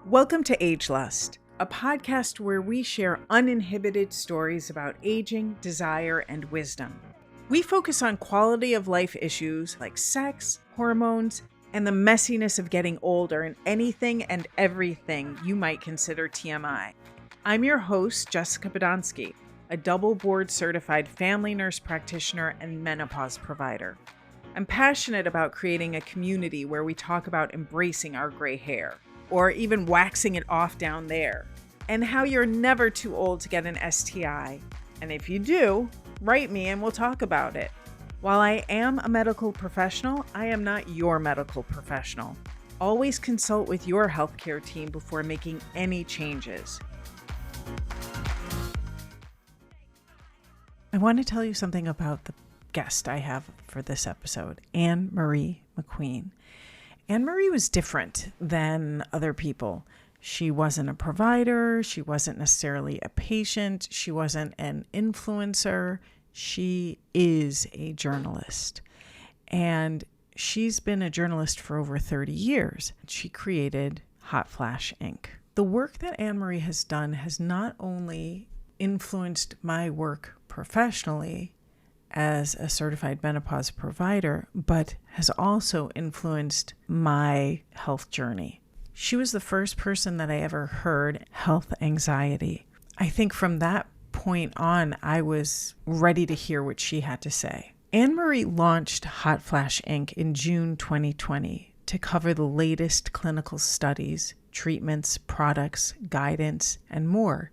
Welcome to AgeLust, a podcast where we share uninhibited stories about aging, desire, and wisdom. We focus on quality of life issues like sex, hormones, and the messiness of getting older and anything and everything you might consider TMI. I'm your host, Jessica Badansky, a double board certified family nurse practitioner and menopause provider. I'm passionate about creating a community where we talk about embracing our gray hair, or even waxing it off down there, and how you're never too old to get an STI. And if you do, write me and we'll talk about it. While I am a medical professional, I am not your medical professional. Always consult with your healthcare team before making any changes. I want to tell you something about the guest I have for this episode, Anne-Marie McQueen. Anne-Marie was different than other people. She wasn't a provider. She wasn't necessarily a patient. She wasn't an influencer. She is a journalist. And she's been a journalist for over 30 years. She created Hot Flash Inc. The work that Anne-Marie has done has not only influenced my work professionally as a certified menopause provider, but has also influenced my health journey. She was the first person that I ever heard health anxiety. I think from that point on, I was ready to hear what she had to say. Anne-Marie launched Hot Flash Inc. in June 2020 to cover the latest clinical studies, treatments, products, guidance, and more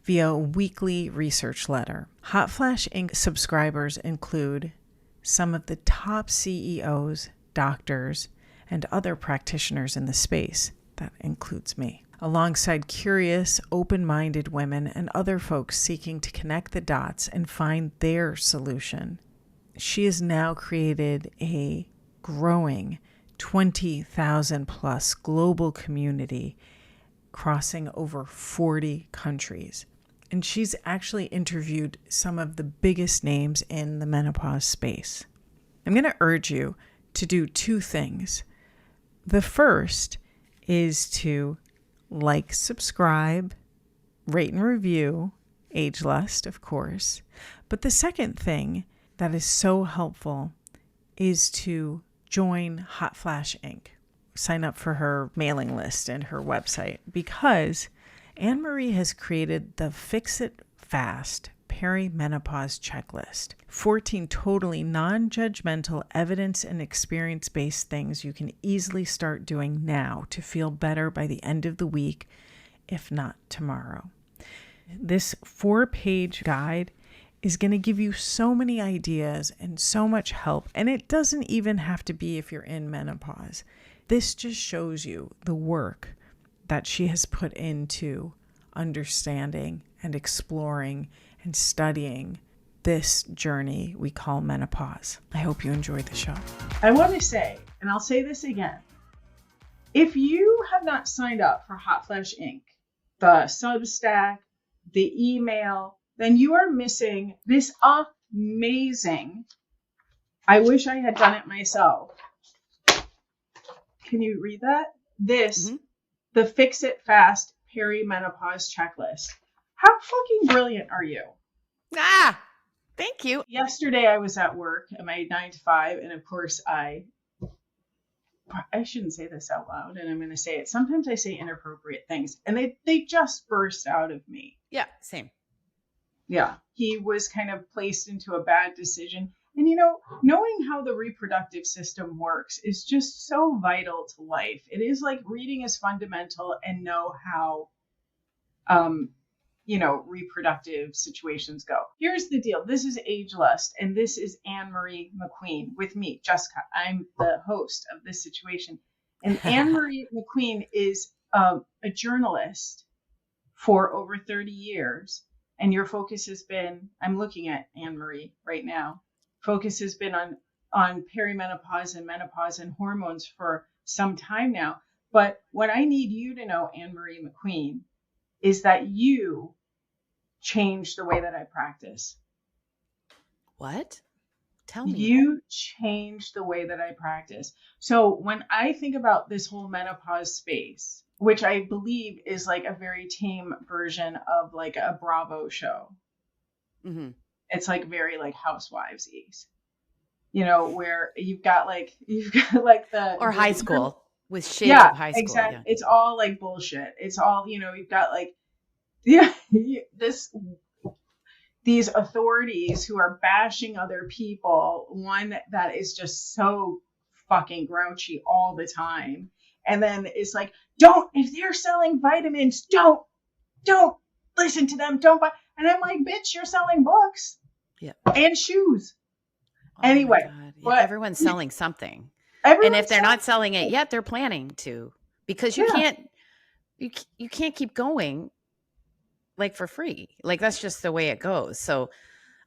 via a weekly research letter. Hot Flash Inc. subscribers include some of the top CEOs, doctors, and other practitioners in the space. That includes me, alongside curious, open-minded women and other folks seeking to connect the dots and find their solution. She has now created a growing 20,000 plus global community crossing over 40 countries. And she's actually interviewed some of the biggest names in the menopause space. I'm going to urge you to do two things. The first is to like, subscribe, rate and review, AgeLust, of course. But the second thing that is so helpful is to join Hot Flash Inc. Sign up for her mailing list and her website, because Anne-Marie has created the Fix It Fast Perimenopause Checklist. 14 totally non-judgmental, evidence and experience-based things you can easily start doing now to feel better by the end of the week, if not tomorrow. This 4-page guide is going to give you so many ideas and so much help, and it doesn't even have to be if you're in menopause. This just shows you the work that she has put into understanding and exploring and studying this journey we call menopause. I hope you enjoyed the show. I want to say, and I'll say this again, if you have not signed up for Hot Flash Inc., the Substack, the email, then you are missing this amazing, I wish I had done it myself. Can you read that? The Fix It Fast Perimenopause Checklist. How fucking brilliant are you? Thank you. Yesterday I was at work at my 9 to 5, and of course I shouldn't say this out loud, and I'm going to say it. Sometimes I say inappropriate things, and they just burst out of me. Yeah, same. Yeah, he was kind of placed into a bad decision. And, knowing how the reproductive system works is just so vital to life. It is like reading is fundamental and know how, reproductive situations go. Here's the deal. This is AgeLust, and this is Anne-Marie McQueen with me, Jessica. I'm the host of this situation. And Anne-Marie McQueen is a journalist for over 30 years. And your focus has been, I'm looking at Anne-Marie right now, focus has been on perimenopause and menopause and hormones for some time now. But what I need you to know, Anne-Marie McQueen, is that you changed the way that I practice. What? Tell me. You changed the way that I practice. So when I think about this whole menopause space, which I believe is like a very tame version of like a Bravo show. Mm-hmm. It's like very like Housewives-y, where you've got like the Or the high school with shades of high school. exactly. Yeah. It's all like bullshit. It's all, you've got like these authorities who are bashing other people, one that is just so fucking grouchy all the time. And then it's like, if they're selling vitamins, don't listen to them. Don't buy. And I'm like, bitch, you're selling books and shoes. Anyway, yeah, everyone's selling something. And if they're not selling it yet, they're planning to, because you can't keep going like for free. Like that's just the way it goes. So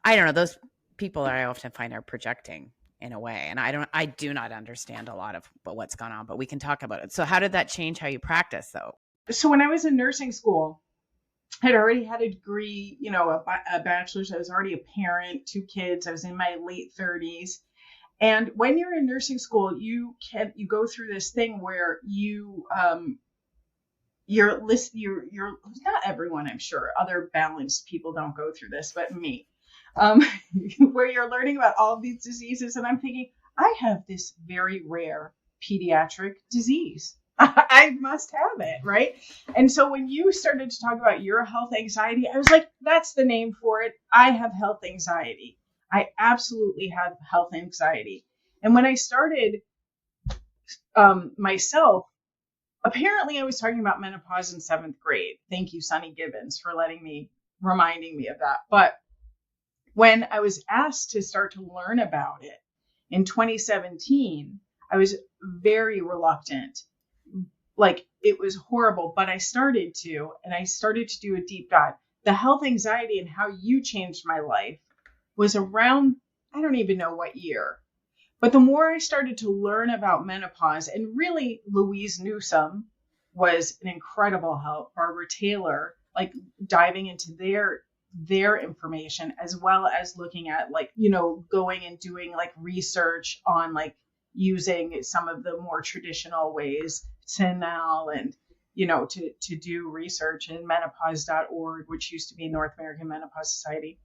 I don't know. Those people that I often find are projecting in a way. And I do not understand a lot of what's going on, but we can talk about it. So how did that change how you practice though? So when I was in nursing school, I'd already had a degree, a bachelor's. I was already a parent, 2 kids. I was in my late 30s. And when you're in nursing school, you go through this thing where you're not everyone, I'm sure. Other balanced people don't go through this, but me. Where you're learning about all of these diseases. And I'm thinking, I have this very rare pediatric disease. I must have it, right? And so when you started to talk about your health anxiety, I was like, that's the name for it. I have health anxiety. I absolutely have health anxiety. And when I started myself, apparently I was talking about menopause in 7th grade. Thank you, Sunny Gibbons, for reminding me of that. But when I was asked to start to learn about it in 2017, I was very reluctant. Like, it was horrible, but I started to do a deep dive. The health anxiety and how you changed my life was around, I don't even know what year. But the more I started to learn about menopause, and really Louise Newsome was an incredible help, Barbara Taylor, like diving into their information, as well as looking at going and doing like research on like using some of the more traditional ways, Sinal, and to do research in menopause.org, which used to be North American Menopause Society.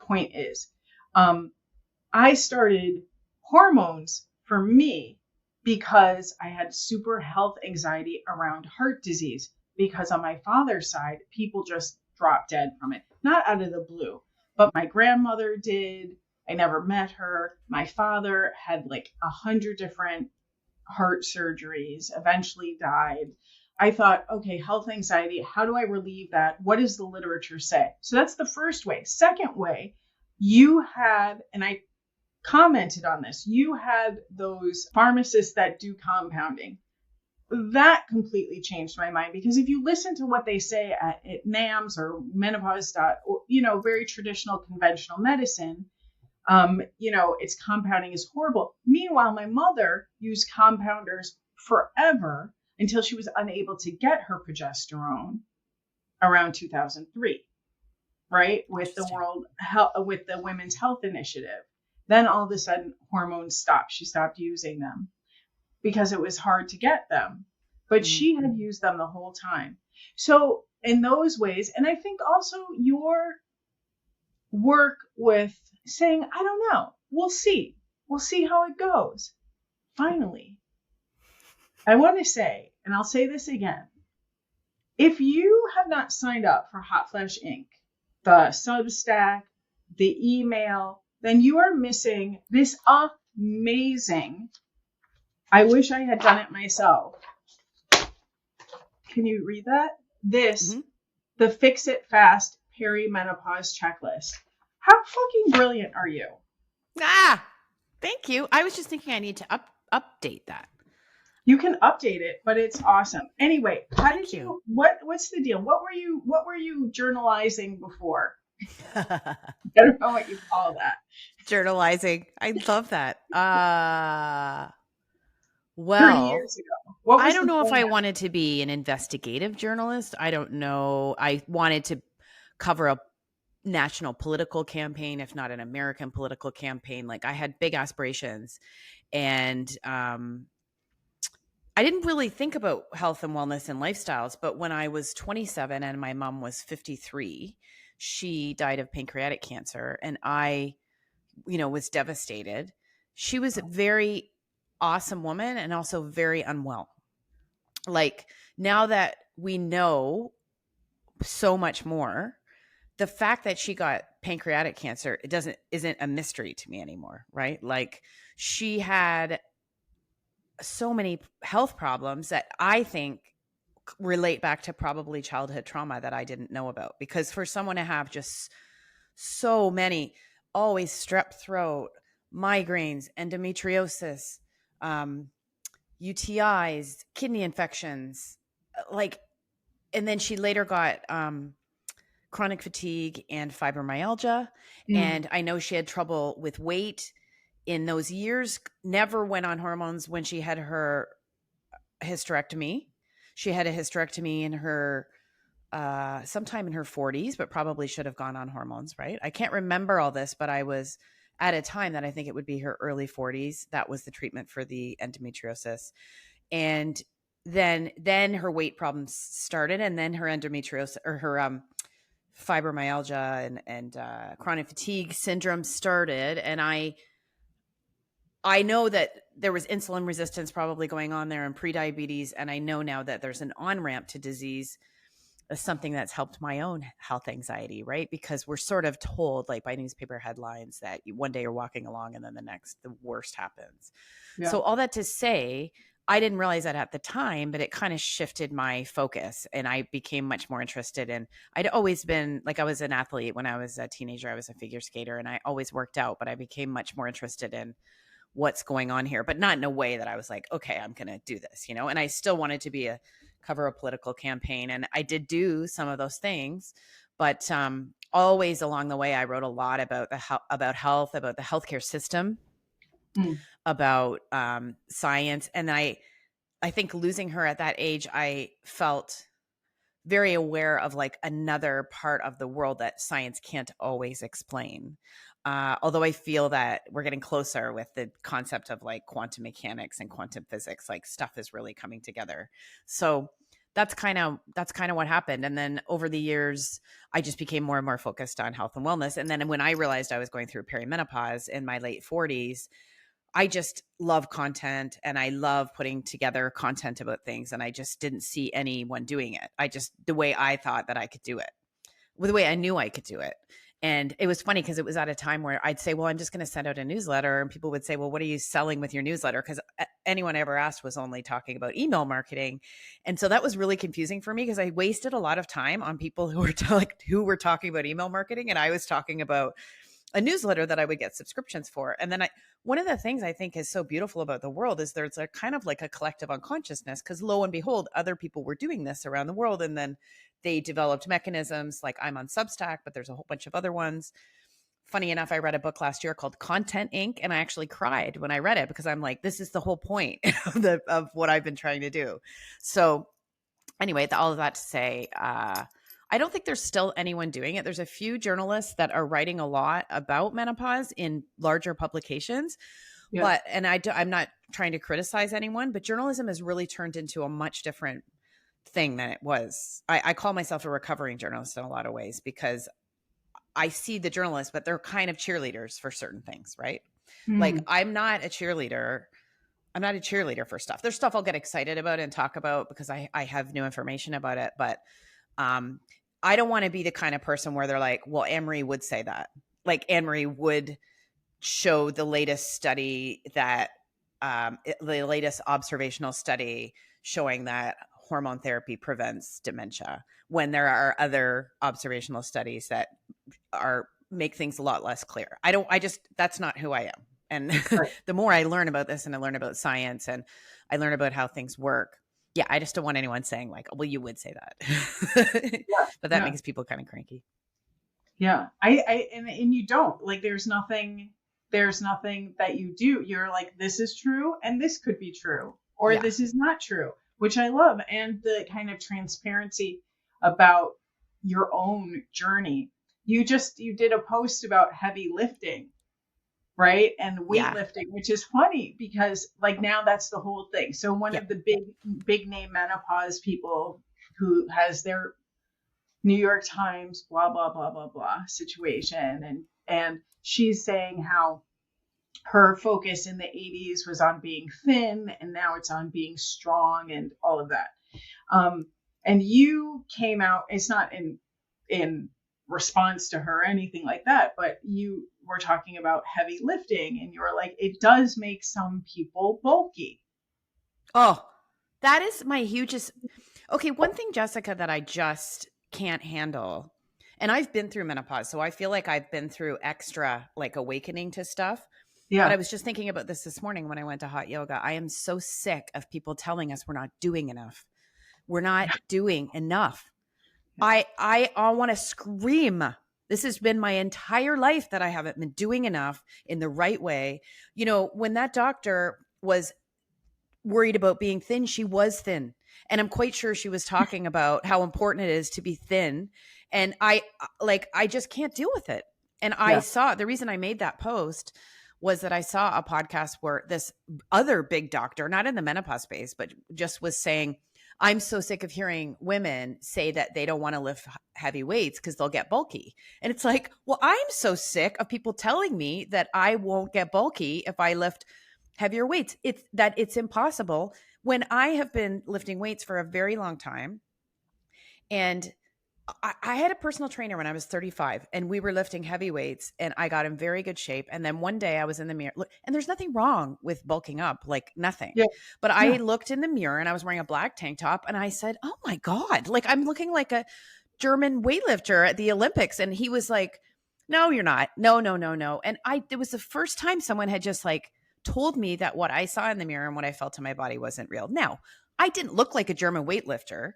Point is, I started hormones for me because I had super health anxiety around heart disease, because on my father's side, people just dropped dead from it. Not out of the blue, but my grandmother did. I never met her. My father had like 100 different heart surgeries, eventually died. I thought, okay, health anxiety, how do I relieve that? What does the literature say? So that's the first way. Second way, you had, and I commented on this, you had those pharmacists that do compounding. That completely changed my mind, because if you listen to what they say at NAMS or menopause, or, very traditional conventional medicine, its compounding is horrible. Meanwhile, my mother used compounders forever until she was unable to get her progesterone around 2003, right? With the Women's Health Initiative. Then all of a sudden hormones stopped. She stopped using them because it was hard to get them, but she had used them the whole time. So in those ways, and I think also your work with saying, I don't know, we'll see how it goes. Finally, I want to say, and I'll say this again, if you have not signed up for Hot Flash Inc., the Substack, the email, then you are missing this amazing, I wish I had done it myself. Can you read that? The Fix It Fast Perimenopause Checklist. How fucking brilliant are you? Thank you. I was just thinking I need to update that. You can update it, but it's awesome. Anyway, what's the deal? What were you journalizing before? I don't know what you call that. Journalizing. I love that. 30 years ago. I don't know if I wanted to be an investigative journalist. I don't know. I wanted to cover national political campaign, if not an American political campaign. Like I had big aspirations, and I didn't really think about health and wellness and lifestyles. But when I was 27 and my mom was 53, she died of pancreatic cancer, and I, was devastated. She was a very awesome woman and also very unwell. Like now that we know so much more, the fact that she got pancreatic cancer, isn't a mystery to me anymore, right? Like she had so many health problems that I think relate back to probably childhood trauma that I didn't know about. Because for someone to have just so many, always strep throat, migraines, endometriosis, UTIs, kidney infections, and then she later got chronic fatigue and fibromyalgia. And I know she had trouble with weight in those years, never went on hormones when she had her hysterectomy. She had a hysterectomy in her sometime in her 40s, but probably should have gone on hormones, right? I can't remember all this, but I was at a time that I think it would be her early 40s. That was the treatment for the endometriosis. And then her weight problems started, and then her endometriosis, or her fibromyalgia and chronic fatigue syndrome started. And I know that there was insulin resistance probably going on there and prediabetes. And I know now that there's an on-ramp to disease, something that's helped my own health anxiety, right? Because we're sort of told, like by newspaper headlines, that one day you're walking along and then the next, the worst happens. Yeah. So all that to say, I didn't realize that at the time, but it kind of shifted my focus, and I became much more interested in, I'd always been, like I was an athlete when I was a teenager, I was a figure skater and I always worked out, but I became much more interested in what's going on here, but not in a way that I was like, okay, I'm going to do this, and I still wanted to cover a political campaign. And I did do some of those things, but always along the way, I wrote a lot about about health, about the healthcare system, about science. And I think losing her at that age, I felt very aware of like another part of the world that science can't always explain. Although I feel that we're getting closer with the concept of like quantum mechanics and quantum physics, like stuff is really coming together. So that's kind of what happened. And then over the years, I just became more and more focused on health and wellness. And then when I realized I was going through perimenopause in my late 40s, I just love content and I love putting together content about things. And I just didn't see anyone doing it. The way I thought that I could do it, the way I knew I could do it. And it was funny because it was at a time where I'd say, well, I'm just going to send out a newsletter. And people would say, well, what are you selling with your newsletter? Because anyone I ever asked was only talking about email marketing. And so that was really confusing for me because I wasted a lot of time on people who were talking about email marketing. And I was talking about a newsletter that I would get subscriptions for. And then one of the things I think is so beautiful about the world is there's a kind of like a collective unconsciousness, because lo and behold, other people were doing this around the world. And then they developed mechanisms, like I'm on Substack, but there's a whole bunch of other ones. Funny enough, I read a book last year called Content Inc. And I actually cried when I read it because I'm like, this is the whole point of what I've been trying to do. So anyway, all of that to say, I don't think there's still anyone doing it. There's a few journalists that are writing a lot about menopause in larger publications. Yeah. But, and I'm not trying to criticize anyone, but journalism has really turned into a much different thing than it was. I call myself a recovering journalist in a lot of ways because I see the journalists, but they're kind of cheerleaders for certain things, right? Like I'm not a cheerleader. I'm not a cheerleader for stuff. There's stuff I'll get excited about and talk about because I have new information about it. But I don't want to be the kind of person where they're like, well, Anne-Marie would say that. Like Anne-Marie would show the latest study that the latest observational study showing that hormone therapy prevents dementia, when there are other observational studies that make things a lot less clear. That's not who I am. And right. The more I learn about this and I learn about science and I learn about how things work, yeah, I just don't want anyone saying like, well, you would say that. Yeah, but that makes people kind of cranky. Yeah. And you don't, like, there's nothing that you do. You're like, this is true and this could be true, or this is not true, which I love. And the kind of transparency about your own journey you did a post about heavy lifting, right? And weightlifting, which is funny because like now that's the whole thing. So one of the big name menopause people who has their New York Times, blah, blah, blah, blah, blah situation. And she's saying how her focus in the 80s was on being thin and now it's on being strong and all of that. And you came out, it's not in response to her or anything like that, but you were talking about heavy lifting and you were like, it does make some people bulky. Oh, that is my hugest. Okay. One thing, Jessica, that I just can't handle, and I've been through menopause, so I feel like I've been through extra like awakening to stuff. Yeah. But I was just thinking about this morning when I went to hot yoga. I am so sick of people telling us we're not doing enough. We're not doing enough. I want to scream. This has been my entire life that I haven't been doing enough in the right way. You know, when that doctor was worried about being thin, she was thin. And I'm quite sure she was talking about how important it is to be thin. And I just can't deal with it. And I saw, the reason I made that post was that I saw a podcast where this other big doctor, not in the menopause space, but just was saying, I'm so sick of hearing women say that they don't want to lift heavy weights because they'll get bulky. And it's like, well, I'm so sick of people telling me that I won't get bulky if I lift heavier weights. It's impossible when I have been lifting weights for a very long time. And I had a personal trainer when I was 35 and we were lifting heavy weights and I got in very good shape. And then one day I was in the mirror and there's nothing wrong with bulking up, like nothing. Yeah. But I looked in the mirror and I was wearing a black tank top and I said, oh my God, like I'm looking like a German weightlifter at the Olympics. And he was like, no, you're not. No. And it was the first time someone had just like told me that what I saw in the mirror and what I felt in my body wasn't real. Now, I didn't look like a German weightlifter.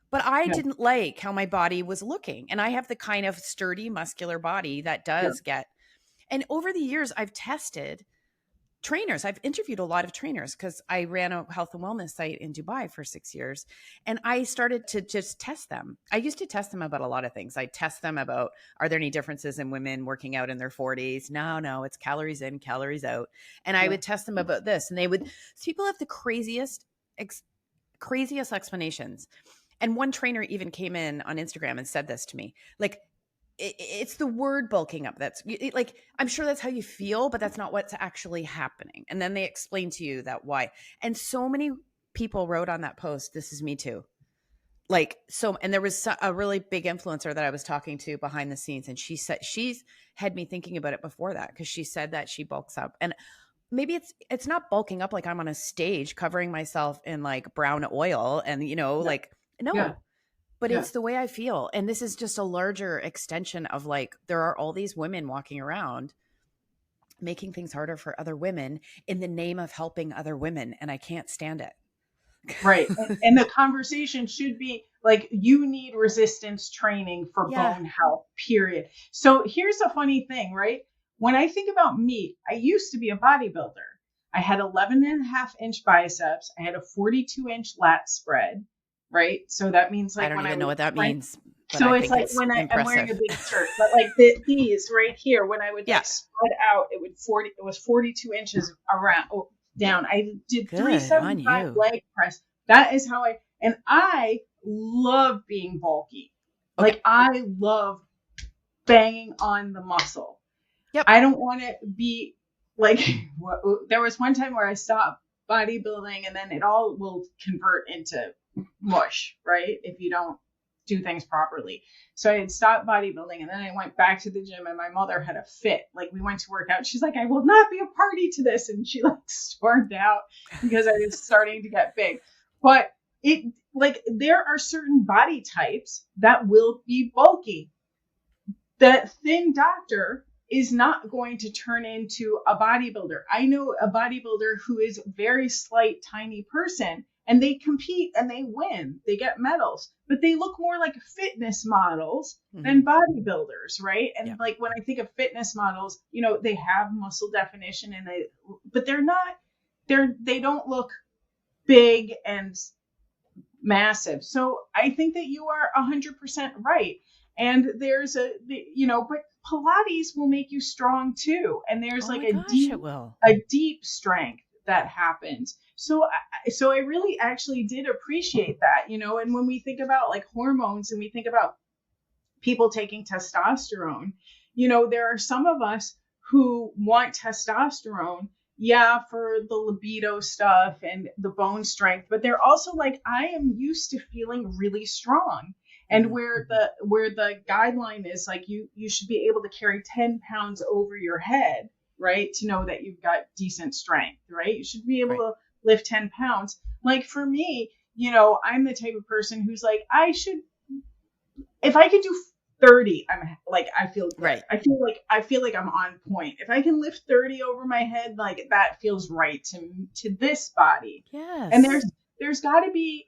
But I didn't like how my body was looking. And I have the kind of sturdy, muscular body that does get. And over the years, I've tested trainers. I've interviewed a lot of trainers because I ran a health and wellness site in Dubai for 6 years. And I started to just test them. I used to test them about a lot of things. I test them about, are there any differences in women working out in their 40s? No, it's calories in, calories out. And I would test them about this. And people have the craziest explanations. And one trainer even came in on Instagram and said this to me, like, it's the word bulking up. That's like, I'm sure that's how you feel, but that's not what's actually happening. And then they explain to you that why. And so many people wrote on that post, this is me too. Like, so, and there was a really big influencer that I was talking to behind the scenes. And she said, she's had me thinking about it before that. Cause she said that she bulks up and maybe it's not bulking up like I'm on a stage covering myself in like brown oil and, like, no, but it's the way I feel. And this is just a larger extension of like, there are all these women walking around making things harder for other women in the name of helping other women. And I can't stand it. Right. And the conversation should be like, you need resistance training for bone health, period. So here's a funny thing, right? When I think about me, I used to be a bodybuilder. I had 11.5-inch biceps. I had a 42-inch lat spread. Right. So that means like, I don't even know what that means. So it's like when I'm wearing a big shirt, but like these right here, when I would like spread out, it was 42 inches down. I did 375 leg press. That is how I love being bulky. Okay. Like I love banging on the muscle. Yep. I don't want to be like, there was one time where I stopped bodybuilding and then it all will convert into mush, right? If you don't do things properly. So I had stopped bodybuilding and then I went back to the gym and my mother had a fit. Like we went to work out. She's like, I will not be a party to this. And she like stormed out because I was starting to get big. But there are certain body types that will be bulky. That thin doctor is not going to turn into a bodybuilder. I know a bodybuilder who is a very slight, tiny person. And they compete and they win. They get medals, but they look more like fitness models than bodybuilders, right? And like when I think of fitness models, they have muscle definition but they don't look big and massive. So I think that you are 100% right. And there's but Pilates will make you strong too. And there's a deep strength that happens. So I really actually did appreciate that, and when we think about like hormones and we think about people taking testosterone, there are some of us who want testosterone, for the libido stuff and the bone strength, but they're also like, I am used to feeling really strong. And where the guideline is like, you should be able to carry 10 pounds over your head, right? To know that you've got decent strength, right? You should be able to lift 10 pounds. Like for me, I'm the type of person who's like, if I could do 30, I'm like, I feel good. Right. I feel like I'm on point. If I can lift 30 over my head, like that feels right to this body. Yes. And there's got to be,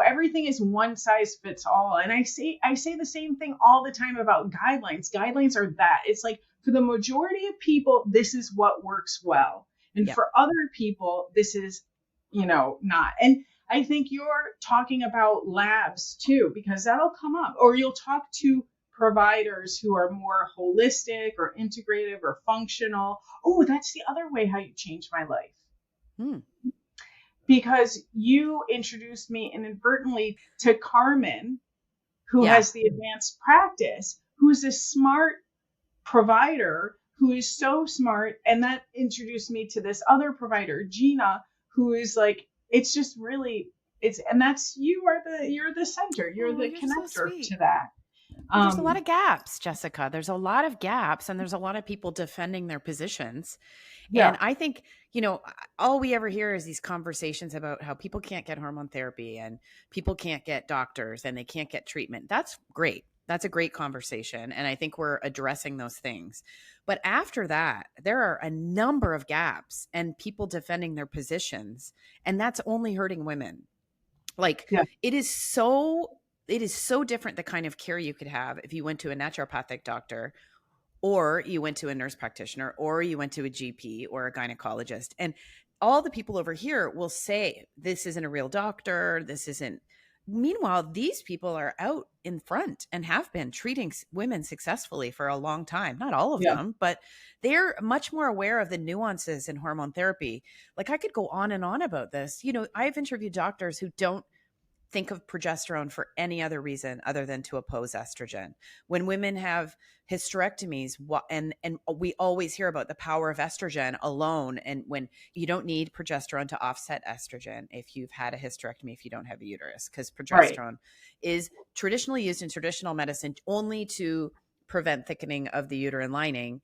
everything is one size fits all. And I say the same thing all the time about guidelines. Guidelines are that. It's like, for the majority of people, this is what works well. And for other people, this is, not. And I think you're talking about labs too, because that'll come up, or you'll talk to providers who are more holistic or integrative or functional. Oh, that's the other way how you changed my life. Because you introduced me inadvertently to Carmen, who has the advanced practice, who's a smart provider, who is so smart. And that introduced me to this other provider, Gina, who is like, it's just really, and that's, you're the center, you're the connector to that. There's a lot of gaps, Jessica. There's a lot of gaps, and there's a lot of people defending their positions. Yeah. And I think, all we ever hear is these conversations about how people can't get hormone therapy and people can't get doctors and they can't get treatment. That's great. That's a great conversation. And I think we're addressing those things. But after that, there are a number of gaps and people defending their positions. And that's only hurting women. Like it is so different the kind of care you could have if you went to a naturopathic doctor, or you went to a nurse practitioner, or you went to a GP or a gynecologist. And all the people over here will say, this isn't a real doctor. This isn't. Meanwhile, these people are out in front and have been treating women successfully for a long time. Not all of them, but they're much more aware of the nuances in hormone therapy. Like I could go on and on about this. I've interviewed doctors who don't think of progesterone for any other reason other than to oppose estrogen. When women have hysterectomies, and we always hear about the power of estrogen alone, and when you don't need progesterone to offset estrogen if you've had a hysterectomy, if you don't have a uterus, because progesterone is traditionally used in traditional medicine only to prevent thickening of the uterine lining.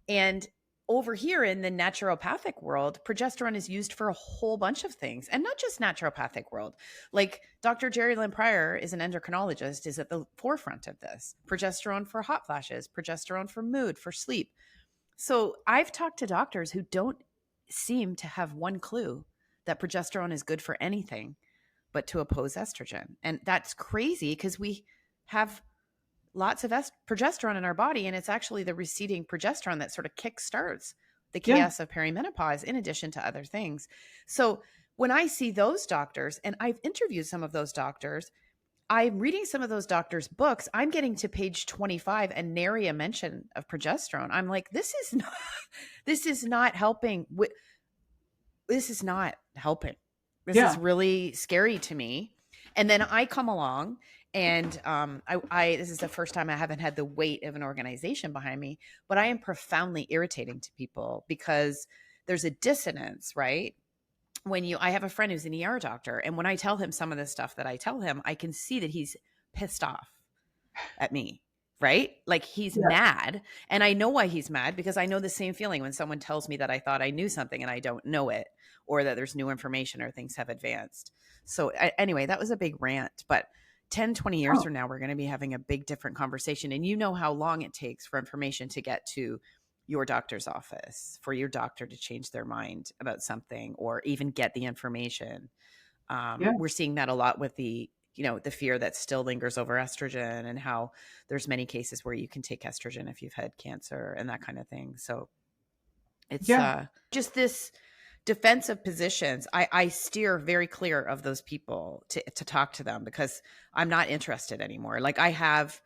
And over here in the naturopathic world, progesterone is used for a whole bunch of things, and not just naturopathic world. Like Dr. Jerry Lynn Pryor is an endocrinologist, is at the forefront of this. Progesterone for hot flashes, progesterone for mood, for sleep. So I've talked to doctors who don't seem to have one clue that progesterone is good for anything but to oppose estrogen. And that's crazy because we have lots of progesterone in our body, and it's actually the receding progesterone that sort of kickstarts the chaos of perimenopause, in addition to other things. So when I see those doctors, and I've interviewed some of those doctors, I'm reading some of those doctors' books, I'm getting to page 25 and nary a mention of progesterone. I'm like, this is not helping. This is not helping. This is really scary to me. And then I come along, and I this is the first time I haven't had the weight of an organization behind me, but I am profoundly irritating to people because there's a dissonance, right? I have a friend who's an ER doctor, and when I tell him some of the stuff that I tell him, I can see that he's pissed off at me, right? Like he's mad, and I know why he's mad, because I know the same feeling when someone tells me that I thought I knew something and I don't know it, or that there's new information or things have advanced. So anyway, that was a big rant, but 10, 20 years from now, we're going to be having a big different conversation. And you know how long it takes for information to get to your doctor's office, for your doctor to change their mind about something or even get the information. We're seeing that a lot with the fear that still lingers over estrogen, and how there's many cases where you can take estrogen if you've had cancer and that kind of thing. So it's just this defensive positions. I steer very clear of those people to talk to them, because I'm not interested anymore. Like I have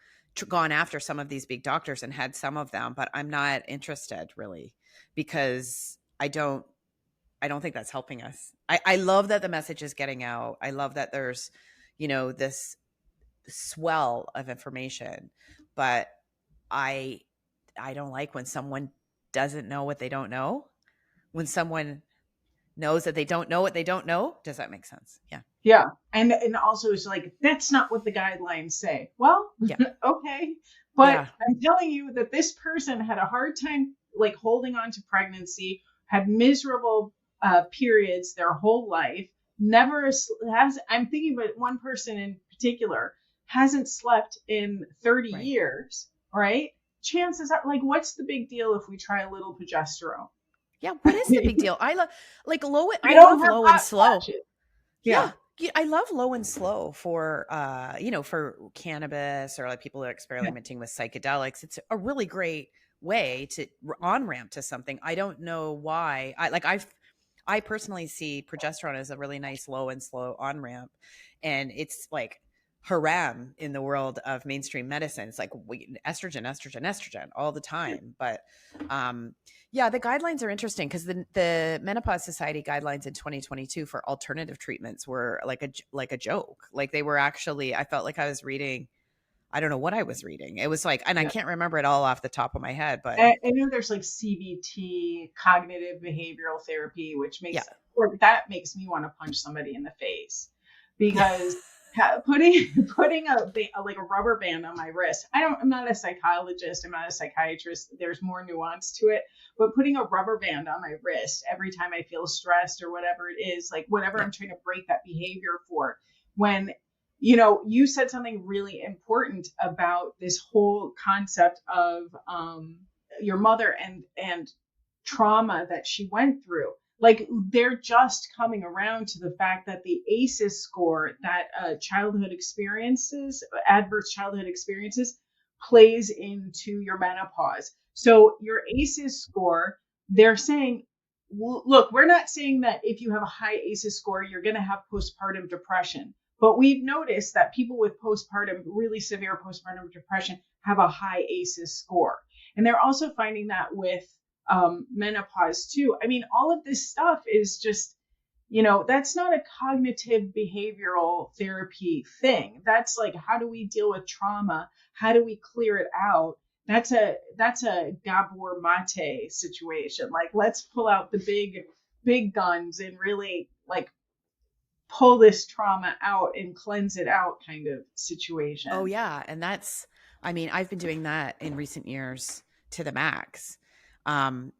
gone after some of these big doctors and had some of them, but I'm not interested really, because I don't think that's helping us. I love that the message is getting out. I love that there's, this swell of information, but I don't like when someone doesn't know what they don't know. When someone knows that they don't know what they don't know. Does that make sense? Yeah. Yeah. And also it's like, that's not what the guidelines say. Well, yeah. Okay. But I'm telling you that this person had a hard time like holding on to pregnancy, had miserable periods their whole life, never has, I'm thinking about one person in particular, hasn't slept in 30 years, right? Chances are, like, what's the big deal if we try a little progesterone? Yeah, what is the big deal? I love low and slow. Yeah. I love low and slow for for cannabis, or like people that are experimenting with psychedelics. It's a really great way to on ramp to something. I don't know why. I personally see progesterone as a really nice low and slow on ramp, and it's like haram in the world of mainstream medicine. It's like estrogen all the time. But the guidelines are interesting, because the Menopause Society guidelines in 2022 for alternative treatments were like a joke. Like they were actually, I felt like I was reading, I don't know what I was reading. It was like, and I can't remember it all off the top of my head, but I know there's like CBT, cognitive behavioral therapy, which that makes me want to punch somebody in the face, because putting a rubber band on my wrist. I'm not a psychologist. I'm not a psychiatrist. There's more nuance to it, but putting a rubber band on my wrist every time I feel stressed or whatever it is, like whatever I'm trying to break that behavior for, when, you said something really important about this whole concept of your mother and trauma that she went through. Like they're just coming around to the fact that the ACEs score that adverse childhood experiences plays into your menopause. So your ACEs score, they're saying, look, we're not saying that if you have a high ACEs score, you're going to have postpartum depression. But we've noticed that people with really severe postpartum depression have a high ACEs score. And they're also finding that with menopause too. I mean, all of this stuff is just, that's not a cognitive behavioral therapy thing. That's like, how do we deal with trauma? How do we clear it out? That's a Gabor Mate situation. Like, let's pull out the big guns and really like pull this trauma out and cleanse it out kind of situation. Oh yeah. And I've been doing that in recent years to the max. I'm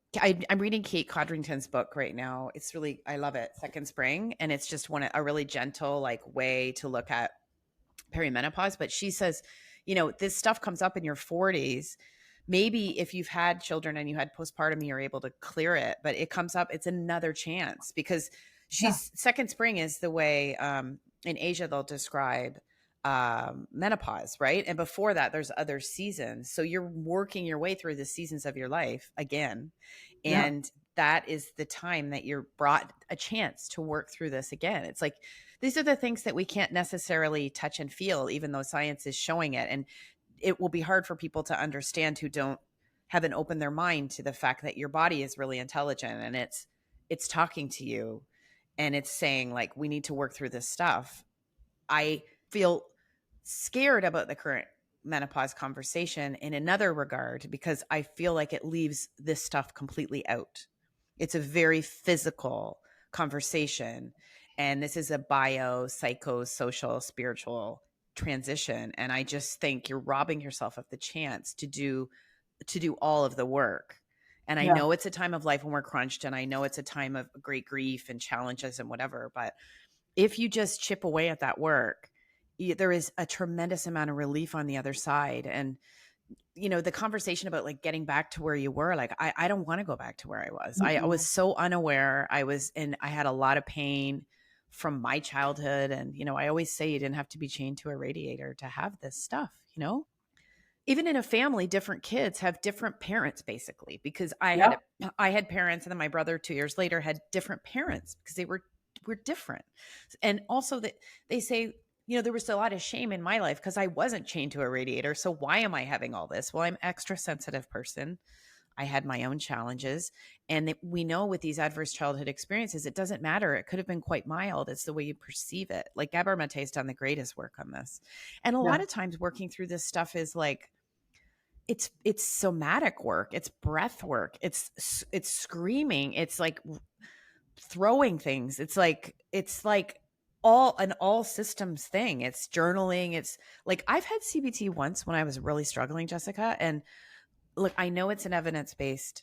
reading Kate Codrington's book right now. It's really, I love it, Second Spring. And it's just a really gentle way to look at perimenopause. But she says, this stuff comes up in your 40s. Maybe if you've had children and you had postpartum, you're able to clear it, but it comes up, it's another chance, because Second Spring is the way in Asia they'll describe menopause, right? And before that, there's other seasons. So you're working your way through the seasons of your life again. And that is the time that you're brought a chance to work through this again. It's like, these are the things that we can't necessarily touch and feel, even though science is showing it. And it will be hard for people to understand who haven't opened their mind to the fact that your body is really intelligent, and it's talking to you, and it's saying like, we need to work through this stuff. I feel scared about the current menopause conversation in another regard, because I feel like it leaves this stuff completely out. It's a very physical conversation, and this is a psychosocial, spiritual transition. And I just think you're robbing yourself of the chance to do all of the work. And I know it's a time of life when we're crunched, and I know it's a time of great grief and challenges and whatever. But if you just chip away at that work, there is a tremendous amount of relief on the other side. And, the conversation about like getting back to where you were, like, I don't want to go back to where I was. Mm-hmm. I was so unaware. I had a lot of pain from my childhood. And, I always say you didn't have to be chained to a radiator to have this stuff, Even in a family, different kids have different parents, basically, because I had parents, and then my brother 2 years later had different parents because we're different. And also that they say there was a lot of shame in my life because I wasn't chained to a radiator. So why am I having all this? Well, I'm an extra sensitive person. I had my own challenges. And we know with these adverse childhood experiences, it doesn't matter. It could have been quite mild. It's the way you perceive it. Like Gabor Mate's done the greatest work on this. And a lot of times working through this stuff is like, it's somatic work. It's breath work. It's screaming. It's like throwing things. It's like all systems thing. It's journaling. It's like, I've had CBT once when I was really struggling, Jessica, and look, I know it's an evidence-based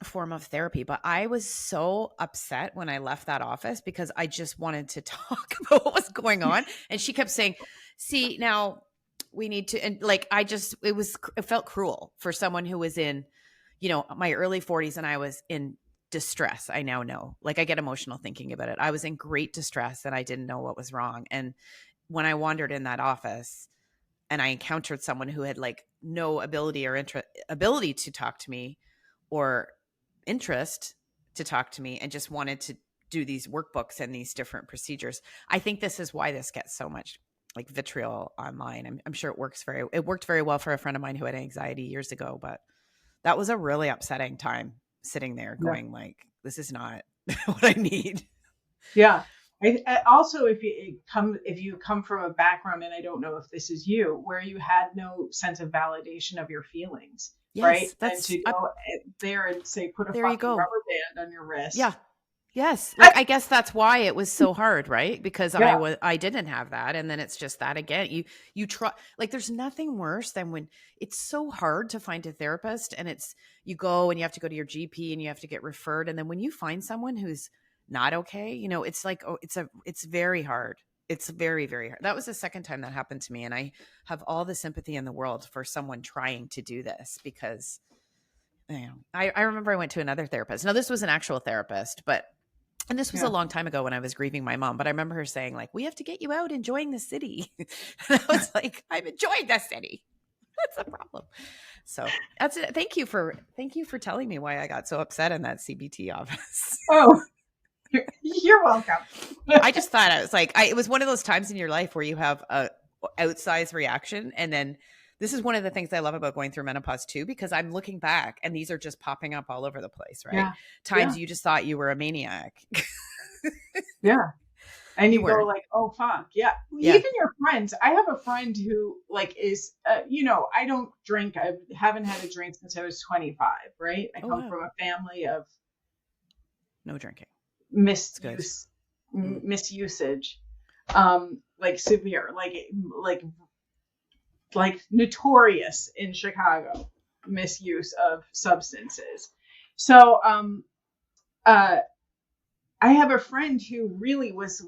form of therapy, but I was so upset when I left that office because I just wanted to talk about what was going on. And she kept saying, see, now we need to, and like, it felt cruel for someone who was in, my early 40s and I was in distress. I now know, like, I get emotional thinking about it. I was in great distress and I didn't know what was wrong. And when I wandered in that office, and I encountered someone who had like no ability or ability to talk to me or interest to talk to me and just wanted to do these workbooks and these different procedures. I think this is why this gets so much like vitriol online. I'm sure it worked very well for a friend of mine who had anxiety years ago, but that was a really upsetting time sitting there going like, this is not what I need. Yeah. I also, if you come from a background, and I don't know if this is you, where you had no sense of validation of your feelings, right? And to go there and say, put a fucking rubber band on your wrist. Yeah. Yes. Like, I guess that's why it was so hard, right? Because I didn't have that. And then it's just that again, you try, like, there's nothing worse than when it's so hard to find a therapist and you go and you have to go to your GP and you have to get referred. And then when you find someone who's not okay, it's like, it's very hard. It's very, very hard. That was the second time that happened to me. And I have all the sympathy in the world for someone trying to do this because, I remember I went to another therapist. Now this was an actual therapist, and this was a long time ago when I was grieving my mom, but I remember her saying like, we have to get you out enjoying the city. And I was like, I'm enjoying the city. That's the problem. So that's it. Thank you for telling me why I got so upset in that CBT office. Oh, you're welcome. I just thought it was one of those times in your life where you have a outsized reaction. And then this is one of the things I love about going through menopause too, because I'm looking back and these are just popping up all over the place, right? Yeah. Times you just thought you were a maniac. Yeah. And you go like, oh, fuck. Yeah. Even your friends. I have a friend who like is, I don't drink. I haven't had a drink since I was 25, right? I come from a family of no drinking. Misusage, like severe, like notorious in Chicago misuse of substances. So, I have a friend who really was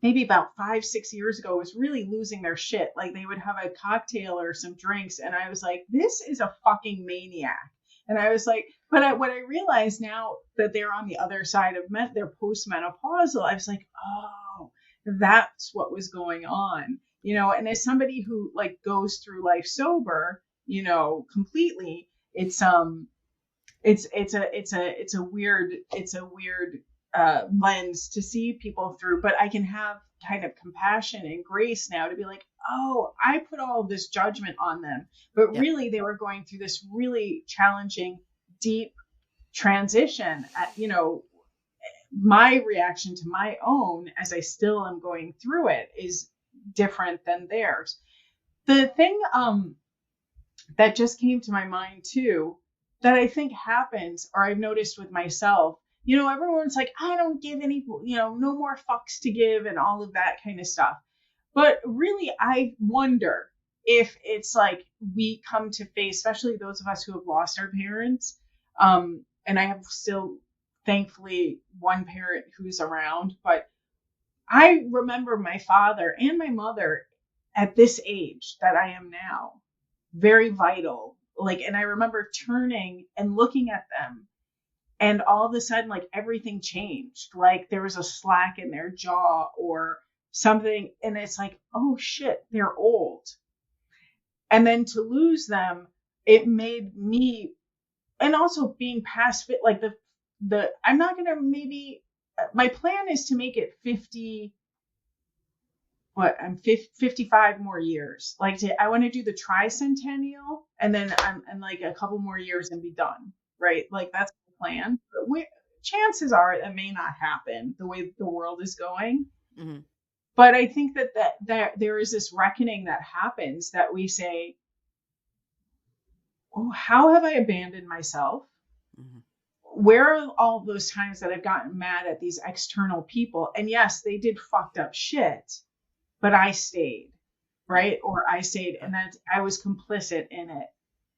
maybe about 5-6 years ago was really losing their shit. Like they would have a cocktail or some drinks. And I was like, this is a fucking maniac. And I was like, what I realized now that they're on the other side of they're postmenopausal, I was like, oh, that's what was going on, and as somebody who like goes through life sober, completely, it's a weird lens to see people through, but I can have kind of compassion and grace now to be like, oh, I put all this judgment on them, but really they were going through this really challenging, deep transition. My reaction to my own, as I still am going through it, is different than theirs. The thing that just came to my mind too, that I think happens, or I've noticed with myself, everyone's like, I don't give any, no more fucks to give and all of that kind of stuff. But really, I wonder if it's like we come to face, especially those of us who have lost our parents. And I have still, thankfully, one parent who's around. But I remember my father and my mother at this age that I am now, very vital. And I remember turning and looking at them. And all of a sudden, like everything changed. Like there was a slack in their jaw or something. And it's like, oh shit, they're old. And then to lose them, it made me, and also being past fit, like I'm not going to my plan is to make it 50 I'm 55 more years. Like I want to do the tricentennial, and then I'm like a couple more years and be done. Right? Like that's the plan. But chances are that may not happen the way the world is going. Mm-hmm. But I think that there is this reckoning that happens that we say, oh, how have I abandoned myself? Mm-hmm. Where are all those times that I've gotten mad at these external people? And yes, they did fucked up shit, but I stayed, right? Or I stayed, and that I was complicit in it,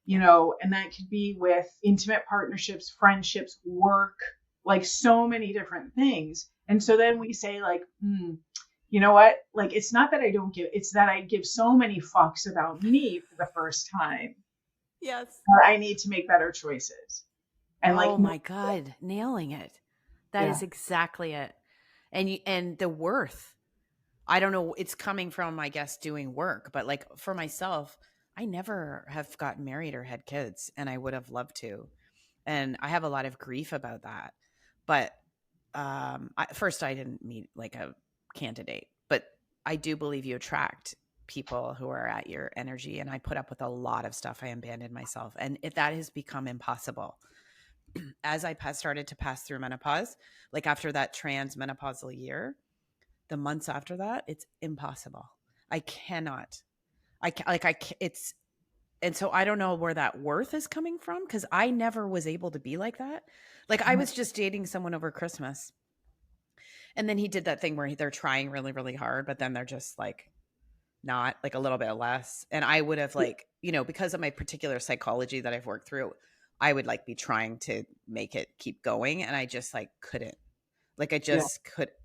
you know, and that could be with intimate partnerships, friendships, work, like so many different things. And so then we say like, you know what? Like, it's not that I don't give, it's that I give so many fucks about me for the first time. Yes. I need to make better choices. And oh my God, nailing it. That is exactly it. And the worth, I don't know, it's coming from, I guess, doing work, but like for myself, I never have gotten married or had kids, and I would have loved to. And I have a lot of grief about that. But first, I didn't meet like a candidate, but I do believe you attract people who are at your energy. And I put up with a lot of stuff. I abandoned myself. And that has become impossible. As I started to pass through menopause, like after that transmenopausal year, the months after that, it's impossible. I cannot. It's, and so I don't know where that worth is coming from, because I never was able to be like that. Like I was just dating someone over Christmas, and then he did that thing where they're trying really, really hard, but then they're just like not, like a little bit less. And I would have like, you know, because of my particular psychology that I've worked through, I would like be trying to make it keep going. And I just like couldn't, like I just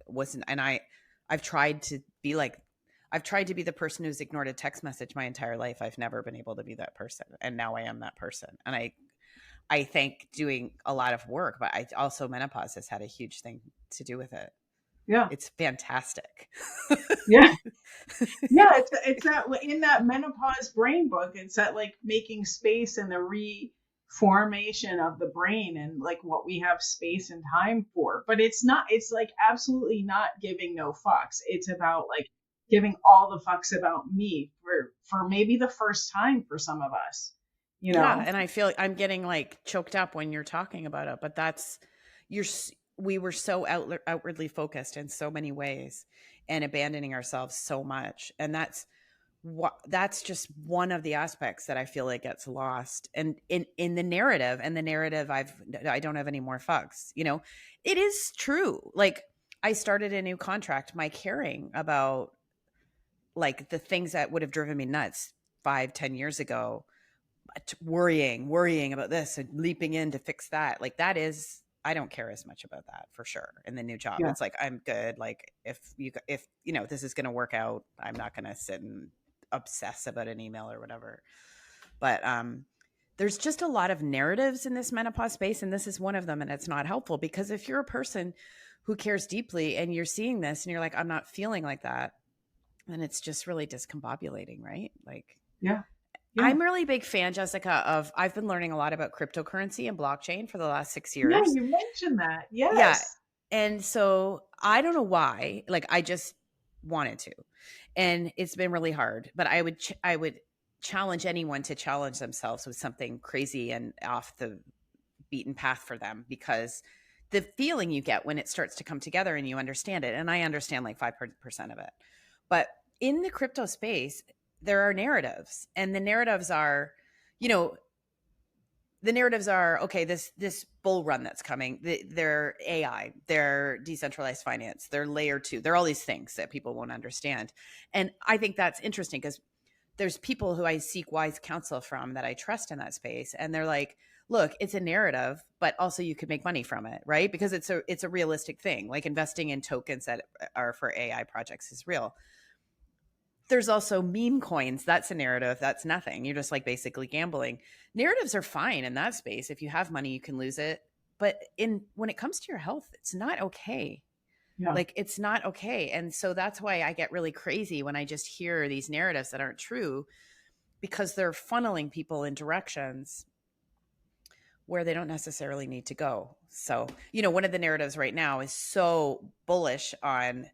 wasn't. And I've tried to be the person who's ignored a text message my entire life. I've never been able to be that person. And now I am that person. And I think doing a lot of work, but I also, menopause has had a huge thing to do with it. Yeah. It's fantastic. Yeah. Yeah. It's that in that menopause brain book, it's that like making space and the reformation of the brain and like what we have space and time for. But it's like absolutely not giving no fucks. It's about like giving all the fucks about me for maybe the first time for some of us, you know? Yeah. And I feel I'm getting like choked up when you're talking about it, but we were so outwardly focused in so many ways and abandoning ourselves so much. And that's just one of the aspects that I feel like gets lost. And in the narrative, I don't have any more fucks, you know. It is true. Like I started a new contract, my caring about like the things that would have driven me nuts 5-10 years ago, worrying about this and leaping in to fix that. Like that is, I don't care as much about that for sure. In the new job, it's like, I'm good. Like if you know, this is going to work out, I'm not going to sit and obsess about an email or whatever. But there's just a lot of narratives in this menopause space, and this is one of them. And it's not helpful, because if you're a person who cares deeply and you're seeing this and you're like, I'm not feeling like that, then it's just really discombobulating, right? Like, yeah. I'm really a big fan, Jessica, I've been learning a lot about cryptocurrency and blockchain for the last 6 years. Yeah, you mentioned that. Yes. Yeah. And so I don't know why, like I just wanted to, and it's been really hard, but I would challenge anyone to challenge themselves with something crazy and off the beaten path for them, because the feeling you get when it starts to come together and you understand it, and I understand like 5% of it, but in the crypto space, there are narratives, and the narratives are, you know, okay, this bull run that's coming, they're AI, they're decentralized finance, they're layer 2, they're all these things that people won't understand. And I think that's interesting, because there's people who I seek wise counsel from that I trust in that space, and they're like, look, it's a narrative, but also you could make money from it, right? Because it's a realistic thing. Like investing in tokens that are for AI projects is real. There's also meme coins. That's a narrative. That's nothing. You're just like basically gambling. Narratives are fine in that space. If you have money, you can lose it. But when it comes to your health, it's not okay. Yeah. Like it's not okay. And so that's why I get really crazy when I just hear these narratives that aren't true, because they're funneling people in directions where they don't necessarily need to go. So, you know, one of the narratives right now is so bullish on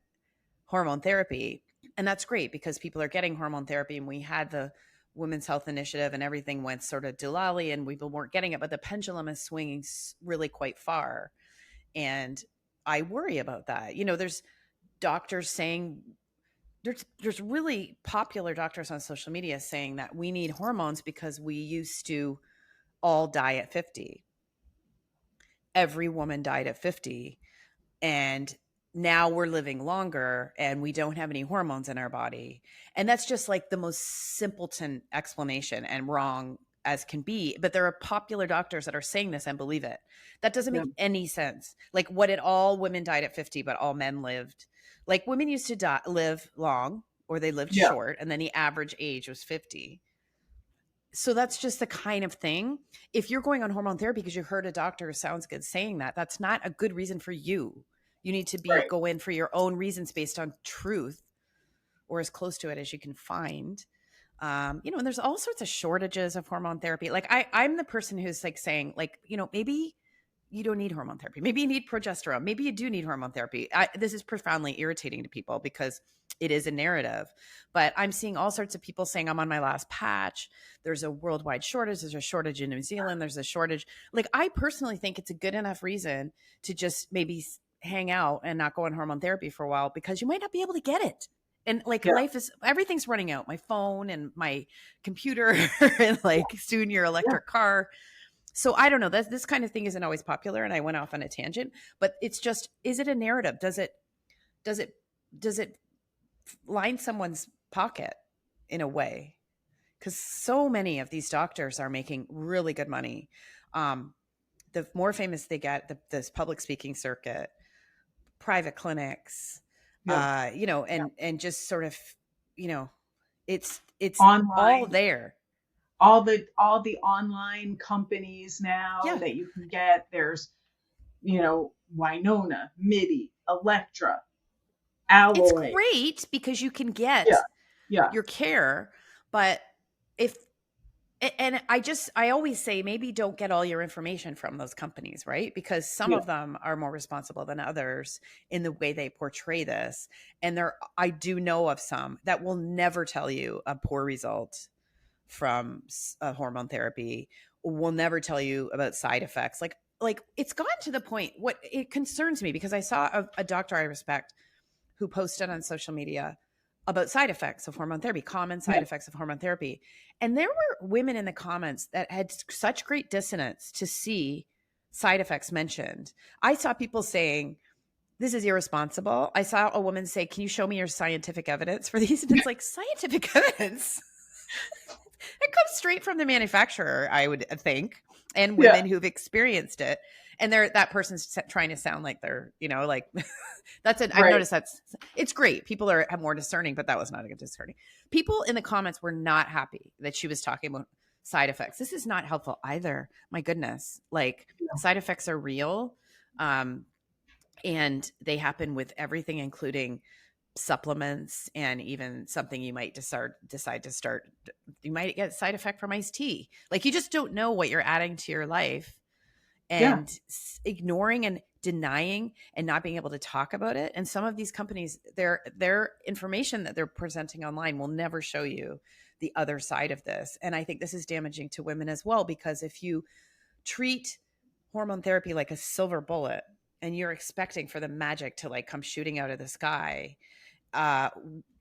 hormone therapy. And that's great because people are getting hormone therapy, and we had the Women's Health Initiative and everything went sort of doolally and people weren't getting it, but the pendulum is swinging really quite far. And I worry about that. You know, there's doctors saying, there's really popular doctors on social media saying that we need hormones because we used to all die at 50. Every woman died at 50. And now we're living longer and we don't have any hormones in our body. And that's just like the most simpleton explanation and wrong as can be. But there are popular doctors that are saying this and believe it. That doesn't make any sense. Like, what did all women died at 50, but all men lived? Like, women used to live long, or they lived short, and then the average age was 50. So that's just the kind of thing. If you're going on hormone therapy because you heard a doctor, sounds good, saying that, that's not a good reason for you. You need to go in for your own reasons based on truth, or as close to it as you can find. You know, and there's all sorts of shortages of hormone therapy. Like I'm the person who's like saying, like, you know, maybe you don't need hormone therapy. Maybe you need progesterone. Maybe you do need hormone therapy. This is profoundly irritating to people because it is a narrative. But I'm seeing all sorts of people saying, I'm on my last patch. There's a worldwide shortage. There's a shortage in New Zealand. There's a shortage. Like, I personally think it's a good enough reason to just maybe hang out and not go on hormone therapy for a while, because you might not be able to get it. And like life is, everything's running out. My phone and my computer and like soon your electric car. So I don't know, this kind of thing isn't always popular, and I went off on a tangent, but it's just, is it a narrative? Does it line someone's pocket in a way? Because so many of these doctors are making really good money. The more famous they get, this public speaking circuit, private clinics, you know, and just sort of, you know, it's online, all there. All the online companies now that you can get. There's, you know, Winona, MIDI, Electra, Alloy. It's great because you can get your care, but I always say, maybe don't get all your information from those companies, right? Because some of them are more responsible than others in the way they portray this. And I do know of some that will never tell you a poor result from hormone therapy, will never tell you about side effects. Like it's gotten to the point, what it concerns me, because I saw a doctor I respect who posted on social media about side effects of hormone therapy, common side effects of hormone therapy. And there were women in the comments that had such great dissonance to see side effects mentioned. I saw people saying, this is irresponsible. I saw a woman say, can you show me your scientific evidence for these? And it's like, scientific evidence? It comes straight from the manufacturer, I would think, and women who've experienced it. And that person's trying to sound like they're, you know, like that's it. I've noticed it's great. People are more discerning, but that was not a good discerning. People in the comments were not happy that she was talking about side effects. This is not helpful either. My goodness. Like side effects are real. And they happen with everything, including supplements, and even something you might decide to start. You might get a side effect from iced tea. Like, you just don't know what you're adding to your life, and ignoring and denying and not being able to talk about it. And some of these companies, their information that they're presenting online will never show you the other side of this. And I think this is damaging to women as well, because if you treat hormone therapy like a silver bullet and you're expecting for the magic to like come shooting out of the sky,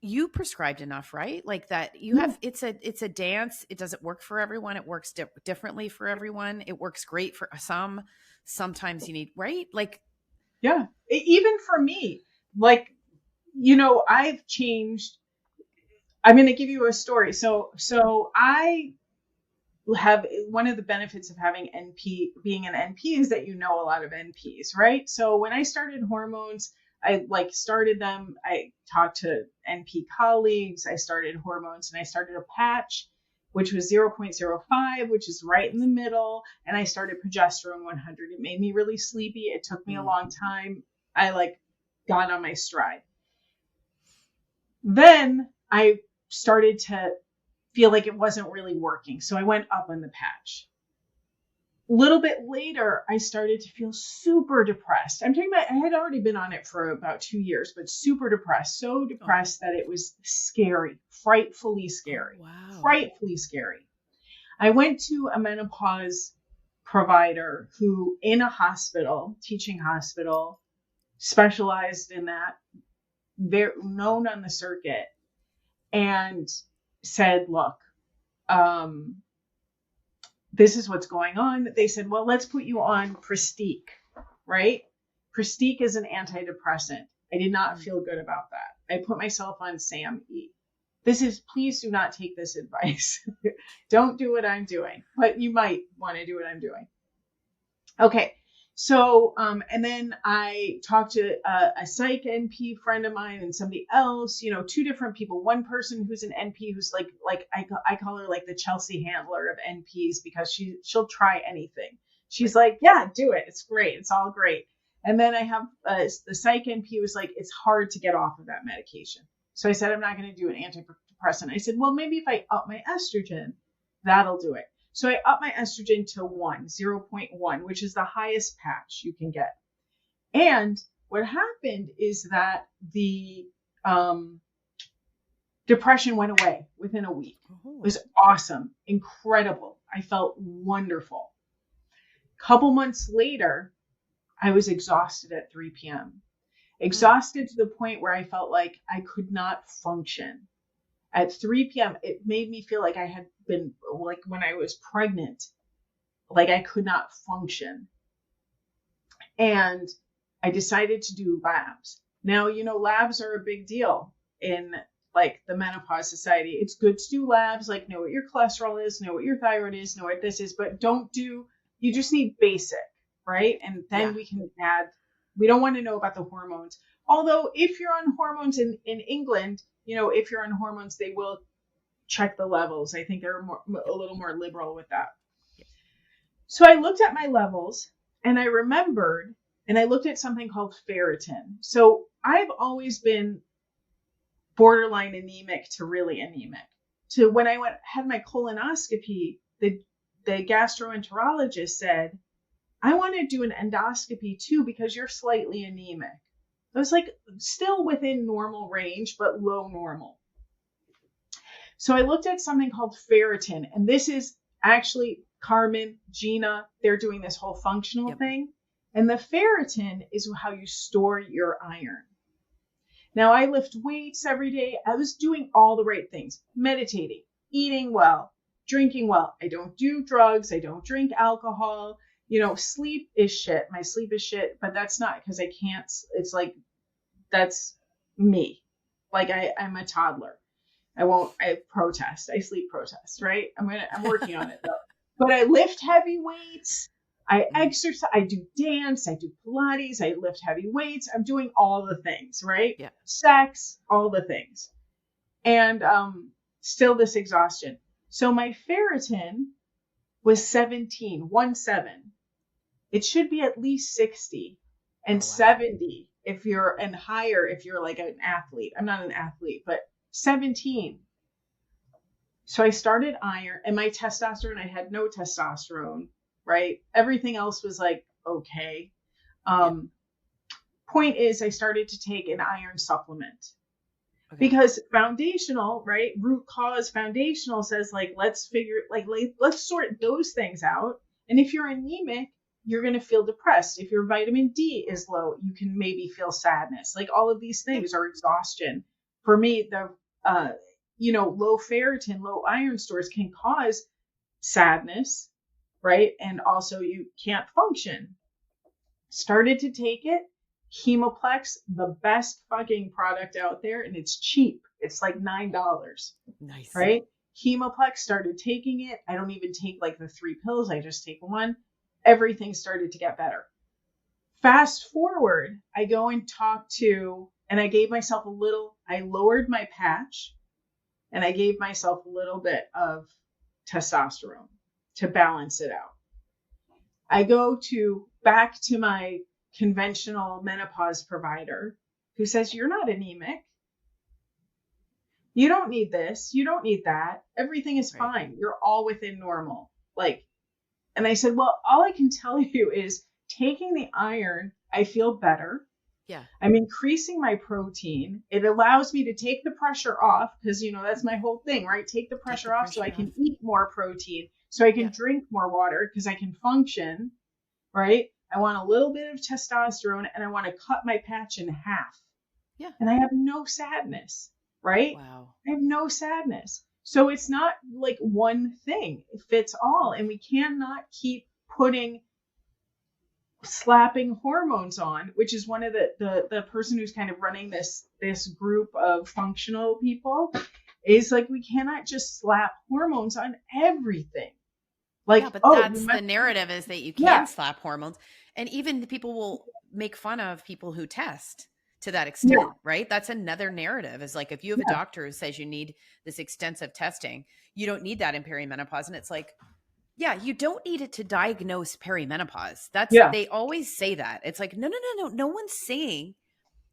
you prescribed enough, right? Like that you have, it's a dance. It doesn't work for everyone. It works differently for everyone. It works great for some. Sometimes you need, right? Like, even for me, like, you know, I've changed. I'm going to give you a story. So I have, one of the benefits of having being an NP is that you know a lot of NPs, right? So when I started hormones, I started them. I talked to NP colleagues. I started hormones, and I started a patch, which was 0.05, which is right in the middle. And I started progesterone 100. It made me really sleepy. It took me a long time. I got on my stride. Then I started to feel like it wasn't really working. So I went up on the patch. little bit later, I started to feel super depressed. I'm talking about, I had already been on it for about 2 years, but super depressed, so depressed that it was scary, frightfully scary, frightfully scary. I went to a menopause provider who, in a hospital, teaching hospital, specialized in that, they're known on the circuit, and said, look, this is what's going on. They said, well, let's put you on Pristiq, right? Pristiq is an antidepressant. I did not feel good about that. I put myself on SAMe. Please do not take this advice. Don't do what I'm doing, but you might want to do what I'm doing. Okay. So, and then I talked to a psych NP friend of mine and somebody else, 2 different people. One person who's an NP who's like I call her like the Chelsea Handler of NPs, because she'll try anything. She's like, yeah, do it. It's great. It's all great. And then I have the psych NP who's like, it's hard to get off of that medication. So I said, I'm not going to do an antidepressant. I said, well, maybe if I up my estrogen, that'll do it. So I upped my estrogen to 0.1, which is the highest patch you can get. And what happened is that the depression went away within a week. It was awesome, incredible. I felt wonderful. A couple months later, I was exhausted at 3 p.m. Exhausted to the point where I felt like I could not function. At 3 p.m., it made me feel like I had been, like when I was pregnant, like I could not function. And I decided to do labs. Now, labs are a big deal in like the Menopause Society. It's good to do labs, like know what your cholesterol is, know what your thyroid is, know what this is, but you just need basic, right? And then we can add, we don't want to know about the hormones. Although if you're on hormones in England, if you're on hormones, they will check the levels. I think they're a little more liberal with that. So I looked at my levels and I remembered, and I looked at something called ferritin. So I've always been borderline anemic to really anemic. So when I had my colonoscopy, the gastroenterologist said, I want to do an endoscopy too, because you're slightly anemic. I was like still within normal range, but low normal. So I looked at something called ferritin, and this is actually Carmen, Gina, they're doing this whole functional thing. And the ferritin is how you store your iron. Now I lift weights every day. I was doing all the right things, meditating, eating well, drinking well. I don't do drugs. I don't drink alcohol. Sleep is shit. My sleep is shit, but that's not because I can't. It's like, that's me. Like I'm a toddler. I protest. I sleep protest, right? I'm working on it though. But I lift heavy weights. I exercise. I do dance. I do Pilates. I lift heavy weights. I'm doing all the things, right? Yeah. Sex, all the things. And still this exhaustion. So my ferritin was 17. It should be at least 60 and 70 if you're, and higher if you're like an athlete. I'm not an athlete, but 17. So I started iron, and my testosterone, I had no testosterone, right? Everything else was like, okay. Point is, I started to take an iron supplement. Okay. Because foundational, right? Root cause foundational says like, let's sort those things out. And if you're anemic, you're going to feel depressed. If your vitamin D is low, you can maybe feel sadness. Like all of these things are exhaustion. For me, the, low ferritin, low iron stores can cause sadness, right? And also you can't function. Started to take it. Hemoplex, the best fucking product out there, and it's cheap. It's like $9. Nice. Right? Hemoplex, started taking it. I don't even take like the 3 pills. I just take one. Everything started to get better. Fast forward, I go and talk to, and I gave myself I lowered my patch, and I gave myself a little bit of testosterone to balance it out. I go back to my conventional menopause provider who says, you're not anemic. You don't need this. You don't need that. Everything is fine. You're all within normal. Like, And I said, well, all I can tell you is taking the iron, I feel better. Yeah. I'm increasing my protein. It allows me to take the pressure off because, that's my whole thing, right? Take the pressure off so I can eat more protein, so I can drink more water because I can function, right? I want a little bit of testosterone and I want to cut my patch in half. Yeah. And I have no sadness, right? Wow. I have no sadness. So it's not like one thing fits all. And we cannot keep slapping hormones on, which is one of the person who's kind of running this group of functional people, is like, we cannot just slap hormones on everything. Like, but that's the narrative, is that you can slap hormones, and even people will make fun of people who test to that extent, right? That's another narrative, is like, if you have a doctor who says you need this extensive testing, you don't need that in perimenopause. And it's like, yeah, you don't need it to diagnose perimenopause. They always say that. It's like, no. No one's saying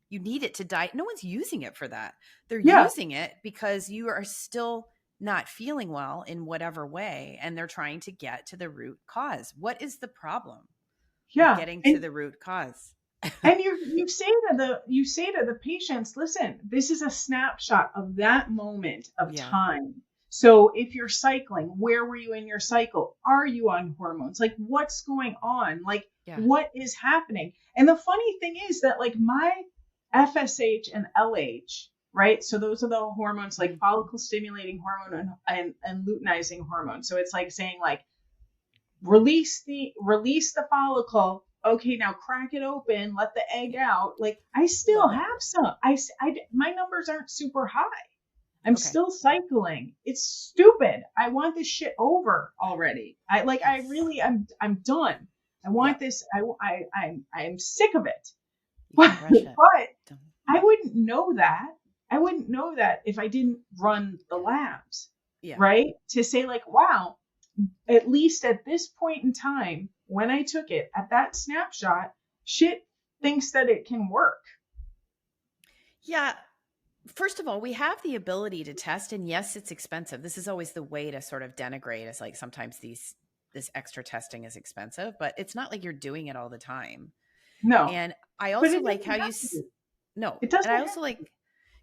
you need it to no one's using it for that. They're using it because you are still not feeling well in whatever way, and they're trying to get to the root cause. What is the problem? Getting to the root cause. And you say to the patients, listen, this is a snapshot of that moment of time. So if you're cycling, where were you in your cycle? Are you on hormones? Like, what's going on? Like, what is happening? And the funny thing is that, like, my FSH and LH, right? So those are the hormones, like follicle stimulating hormone and luteinizing hormone. So it's like saying, like, release the follicle. Okay, now crack it open, let the egg out. Like, I still have some. My numbers aren't super high. I'm still cycling. It's stupid. I want this shit over already. I'm done. I want this. I'm sick of it. But I wouldn't know that. I wouldn't know that if I didn't run the labs, right? To say, like, wow, at least at this point in time, when I took it, at that snapshot, shit thinks that it can work. Yeah. First of all, we have the ability to test, and yes, it's expensive. This is always the way to sort of denigrate, is like, sometimes this extra testing is expensive, but it's not like you're doing it all the time. No. And I also like how you it doesn't. And I also like,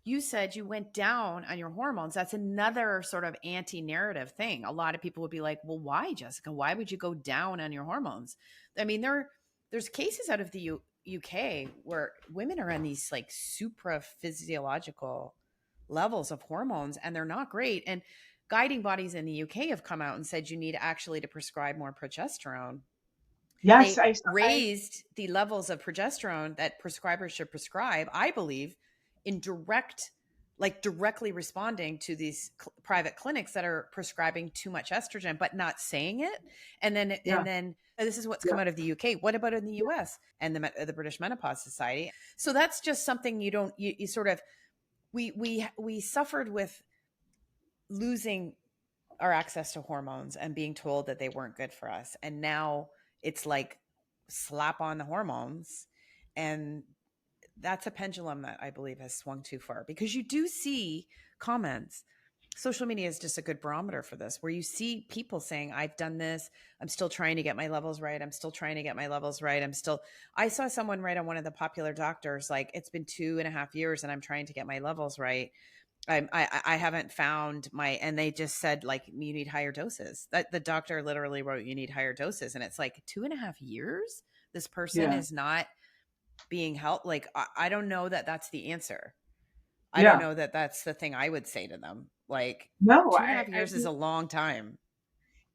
you said you went down on your hormones. That's another sort of anti-narrative thing. A lot of people would be like, well, why, Jessica? Why would you go down on your hormones? I mean, there's cases out of the UK where women are on these like supra-physiological levels of hormones, and they're not great. And guiding bodies in the UK have come out and said you need actually to prescribe more progesterone. Yes, they raised the levels of progesterone that prescribers should prescribe, I believe, in directly responding to these private clinics that are prescribing too much estrogen, but not saying it. And then this is what's come out of the UK. What about in the US and the British Menopause Society? So that's just something you sort of, we suffered with losing our access to hormones and being told that they weren't good for us. And now it's like, slap on the hormones. And that's a pendulum that I believe has swung too far, because you do see comments. Social media is just a good barometer for this, where you see people saying, I've done this. I'm still trying to get my levels right. I'm still trying to get my levels right. I saw someone write on one of the popular doctors, like, it's been 2.5 years and I'm trying to get my levels right. I haven't found and they just said, like, you need higher doses. That the doctor literally wrote, you need higher doses. And it's like, 2.5 years, this person is not being helped. Like, I don't know that that's the answer. I don't know that that's the thing I would say to them. Like, no, 2.5 years is a long time.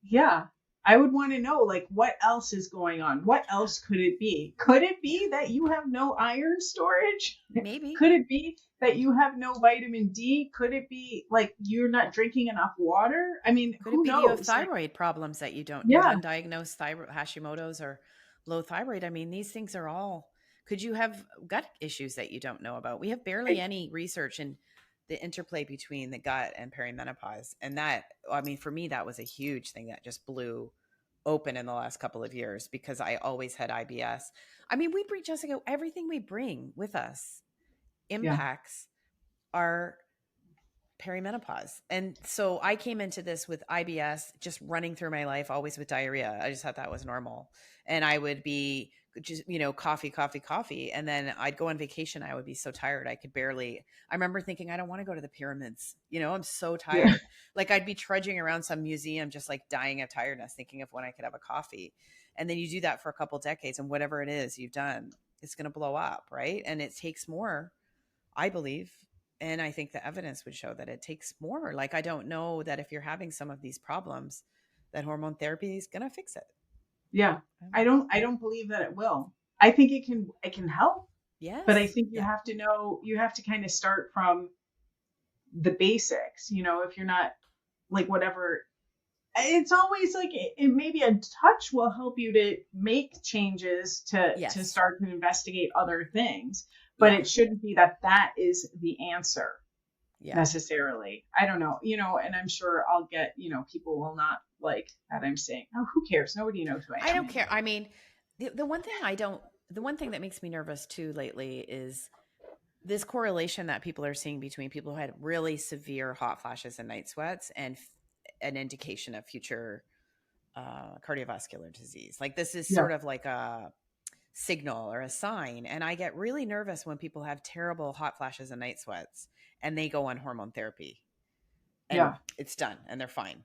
Yeah. I would want to know, like, what else is going on? What else could it be? Could it be that you have no iron storage? Maybe. Could it be that you have no vitamin D? Could it be like you're not drinking enough water? I mean, who knows? You have thyroid problems that you don't, undiagnosed thyroid, Hashimoto's or low thyroid. I mean, these things are all, could you have gut issues that you don't know about? We have barely any research in the interplay between the gut and perimenopause. And that, I mean, for me, that was a huge thing that just blew open in the last couple of years, because I always had IBS. I mean, we bring, Jessica, everything we bring with us impacts our perimenopause. And so I came into this with IBS, just running through my life, always with diarrhea. I just thought that was normal. And I would be just, coffee. And then I'd go on vacation. I would be so tired. I remember thinking, I don't want to go to the pyramids. I'm so tired. Yeah. Like I'd be trudging around some museum, just like dying of tiredness, thinking of when I could have a coffee. And then you do that for a couple decades, and whatever it is you've done, it's going to blow up. Right. And it takes more, I believe. And I think the evidence would show that it takes more. Like, I don't know that if you're having some of these problems, that hormone therapy is going to fix it. Yeah. I don't believe that it will. I think it can help. Yes. But I think you have to kind of start from the basics, if you're not like whatever, it's always like it maybe a touch will help you to make changes to start to investigate other things, but it shouldn't be that is the answer necessarily. I don't know, and I'm sure I'll get, people will not like that I'm saying, oh, who cares? Nobody knows who I am. I don't care. I mean, the one thing that makes me nervous too lately is this correlation that people are seeing between people who had really severe hot flashes and night sweats and an indication of future cardiovascular disease. Like this is sort of like a signal or a sign. And I get really nervous when people have terrible hot flashes and night sweats and they go on hormone therapy and it's done and they're fine.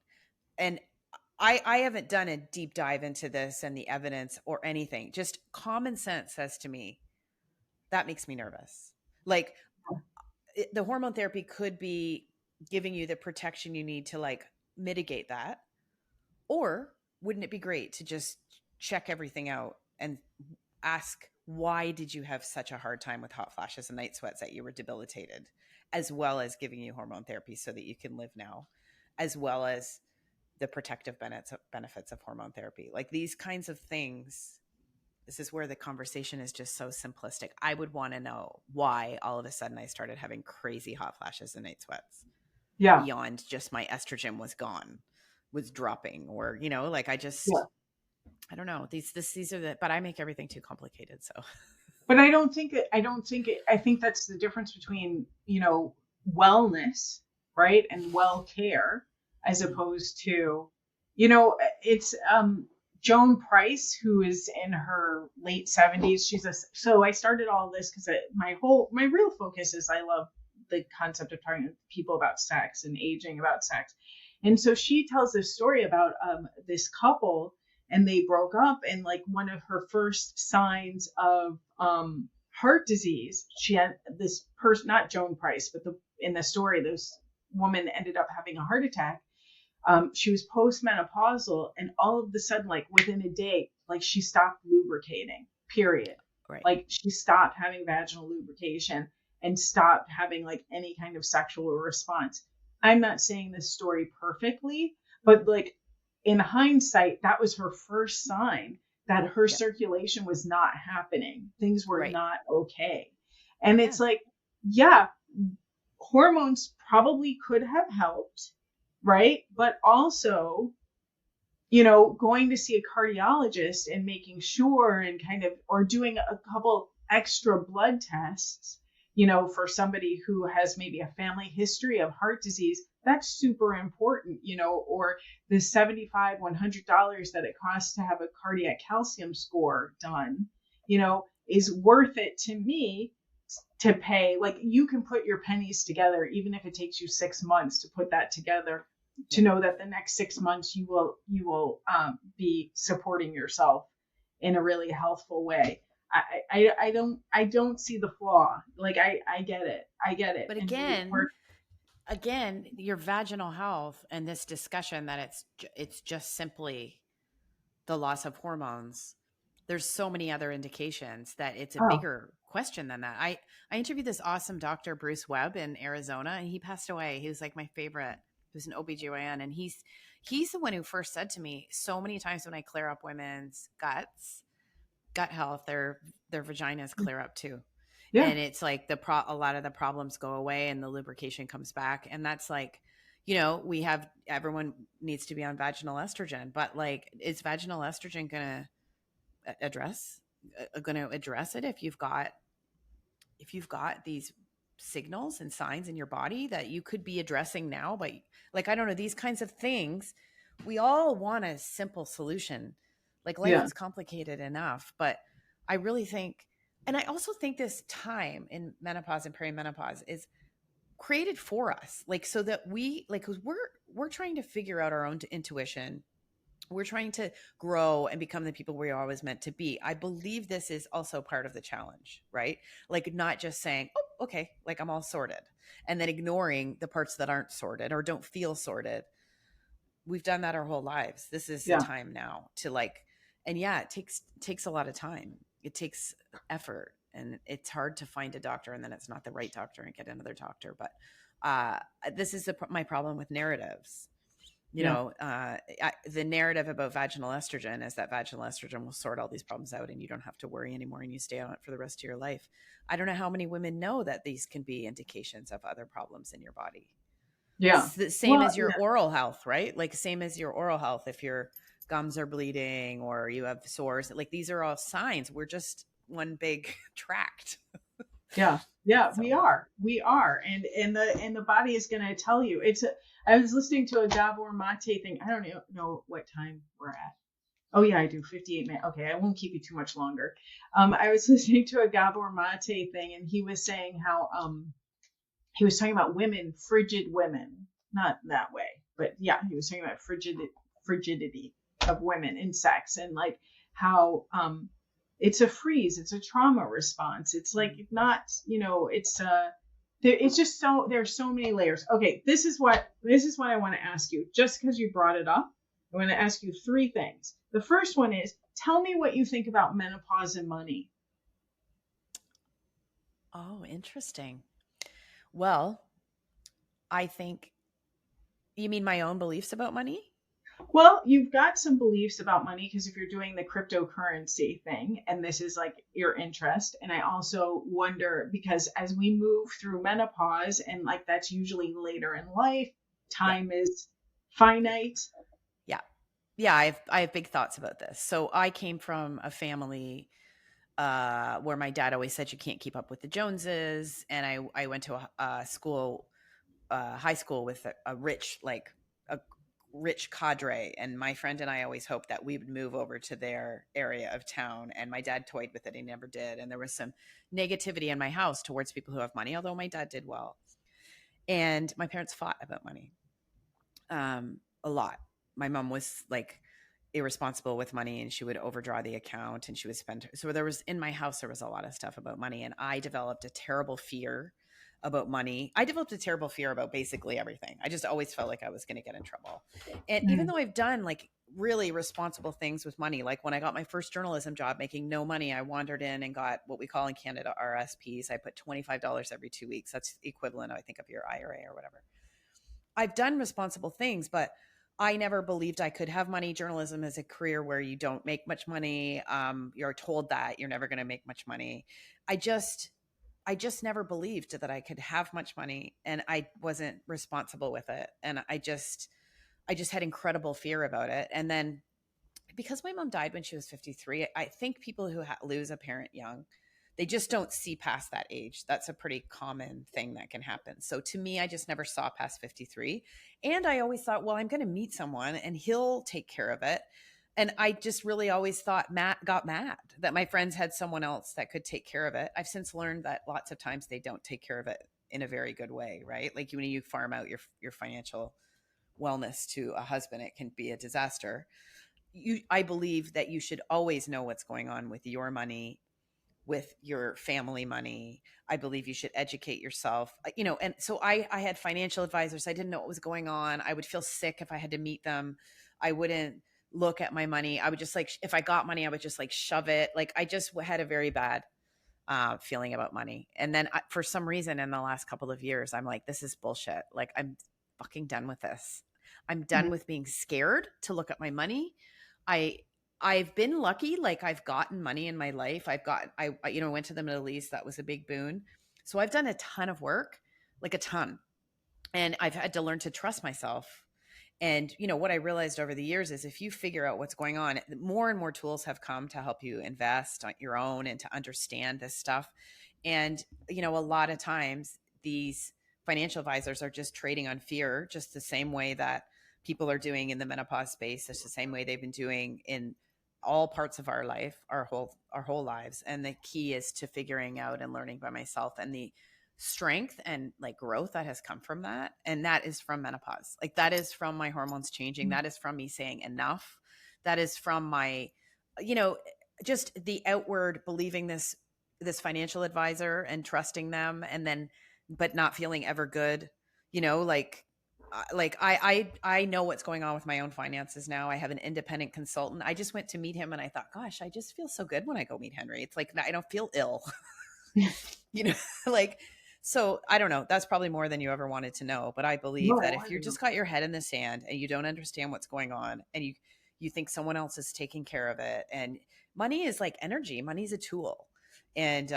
And I haven't done a deep dive into this and the evidence or anything. Just common sense says to me, that makes me nervous. Like the hormone therapy could be giving you the protection you need to like mitigate that. Or wouldn't it be great to just check everything out and ask, why did you have such a hard time with hot flashes and night sweats that you were debilitated, as well as giving you hormone therapy so that you can live now, as well as the protective benefits of hormone therapy. Like these kinds of things, this is where the conversation is just so simplistic. I would want to know why all of a sudden I started having crazy hot flashes and night sweats. Yeah. Beyond just my estrogen was dropping, or, like I just, I don't know. These are but I make everything too complicated. So, but I think that's the difference between, wellness, right. And well care, as opposed to, it's, Joan Price, who is in her late 70s. So I started all this because my real focus is I love the concept of talking to people about sex and aging about sex. And so she tells this story about this couple, and they broke up, and like one of her first signs of heart disease, she had this person, not Joan Price, but in the story, this woman ended up having a heart attack. She was postmenopausal, and all of a sudden, like within a day, like she stopped lubricating, period. Right. Like she stopped having vaginal lubrication and stopped having like any kind of sexual response. I'm not saying this story perfectly, but like in hindsight, that was her first sign that her circulation was not happening. Things were not okay. And it's like, hormones probably could have helped. Right. But also, going to see a cardiologist and making sure and or doing a couple extra blood tests, for somebody who has maybe a family history of heart disease, that's super important, or the $75, $100 that it costs to have a cardiac calcium score done, is worth it to me to pay. Like you can put your pennies together, even if it takes you 6 months to put that together, to know that the next 6 months you will be supporting yourself in a really healthful way. I don't see the flaw. Like I get it. But again, your vaginal health and this discussion that it's just simply the loss of hormones. There's so many other indications that it's a bigger question than that. I interviewed this awesome doctor, Bruce Webb, in Arizona, and he passed away. He was like my favorite. He was an OBGYN, and he's the one who first said to me so many times when I clear up women's gut health, their vaginas clear up too. Yeah. And it's like a lot of the problems go away and the lubrication comes back. And that's like, everyone needs to be on vaginal estrogen, but like, is vaginal estrogen going to address it if you've got these signals and signs in your body that you could be addressing now. But like, I don't know, these kinds of things, we all want a simple solution. Like life is complicated enough, but I really think, and I also think this time in menopause and perimenopause is created for us. Like, so that we, like, cause we're trying to figure out our own intuition. We're trying to grow and become the people we are always meant to be. I believe this is also part of the challenge, right? Like not just saying, oh, okay, like I'm all sorted, and then ignoring the parts that aren't sorted or don't feel sorted. We've done that our whole lives. This is the time now to like, and it takes a lot of time. It takes effort, and it's hard to find a doctor, and then it's not the right doctor and get another doctor. But this is my problem with narratives. You know, the narrative about vaginal estrogen is that vaginal estrogen will sort all these problems out and you don't have to worry anymore and you stay on it for the rest of your life. I don't know how many women know that these can be indications of other problems in your body. Yeah. It's the same as your oral health, right? Like same as your oral health. If your gums are bleeding or you have sores, like these are all signs. We're just one big tract. So. we are. And the body is going to tell you. I was listening to a Gabor Mate thing. I don't know what time we're at. Oh yeah, I do. 58 minutes. Okay, I won't keep you too much longer. I was listening to a Gabor Mate thing, and he was saying how he was talking about women, frigid women, not that way, but yeah, he was talking about frigidity of women in sex, and like how it's a freeze, it's a trauma response. It's like not, it's just so there's so many layers. Okay, this is what I want to ask you. Just because you brought it up, I want to ask you 3 things. The first one is, tell me what you think about menopause and money. Oh, interesting. Well, I think, you mean my own beliefs about money? Well, you've got some beliefs about money because if you're doing the cryptocurrency thing, and this is like your interest. And I also wonder, because as we move through menopause, and like that's usually later in life, time is finite. Yeah, I have big thoughts about this. So I came from a family where my dad always said you can't keep up with the Joneses, and I went to a school, high school with a rich cadre, and my friend and I always hoped that we would move over to their area of town, and my dad toyed with it. He never did, and there was some negativity in my house towards people who have money, although my dad did well. And my parents fought about money a lot. My mom was like irresponsible with money, and she would overdraw the account and she would spend. So there was, in my house, there was a lot of stuff about money, and I developed a terrible fear about money. I developed a terrible fear about basically everything. I just always felt like I was going to get in trouble. And even though I've done like really responsible things with money, like when I got my first journalism job making no money, I wandered in and got what we call in Canada RSPs. I put $25 every 2 weeks. That's equivalent, I think, of your IRA or whatever. I've done responsible things, but I never believed I could have money. Journalism is a career where you don't make much money. You're told that you're never going to make much money. I just never believed that I could have much money, and I wasn't responsible with it. And I just had incredible fear about it. And then because my mom died when she was 53, I think people who lose a parent young, they just don't see past that age. That's a pretty common thing that can happen. So to me, I just never saw past 53. And I always thought, well, I'm going to meet someone and he'll take care of it. And I just really always thought got mad that my friends had someone else that could take care of it. I've since learned that lots of times they don't take care of it in a very good way, right? Like when you farm out your financial wellness to a husband, it can be a disaster. I believe that you should always know what's going on with your money, with your family money. I believe you should educate yourself, and so I had financial advisors. I didn't know what was going on. I would feel sick if I had to meet them. I wouldn't look at my money. I would just if I got money, I would just shove it. Like I just had a very bad feeling about money. And then for some reason in the last couple of years, I'm like, this is bullshit. Like I'm fucking done with this. I'm done with being scared to look at my money. I've been lucky. Like I've gotten money in my life. I went to the Middle East. That was a big boon. So I've done a ton of work, like a ton. And I've had to learn to trust myself. And, what I realized over the years is if you figure out what's going on, more and more tools have come to help you invest on your own and to understand this stuff. And, a lot of times these financial advisors are just trading on fear, just the same way that people are doing in the menopause space. It's the same way they've been doing in all parts of our life, our whole lives. And the key is to figuring out and learning by myself, and the strength and like growth that has come from that. And that is from menopause. Like that is from my hormones changing. That is from me saying enough. That is from my, just the outward believing this financial advisor and trusting them, and then, but not feeling ever good, I know what's going on with my own finances now. I have an independent consultant. I just went to meet him and I thought, gosh, I just feel so good when I go meet Henry. It's like, I don't feel ill, so I don't know. That's probably more than you ever wanted to know. But I believe that if you just got your head in the sand and you don't understand what's going on, and you think someone else is taking care of it, and money is like energy, money is a tool. And,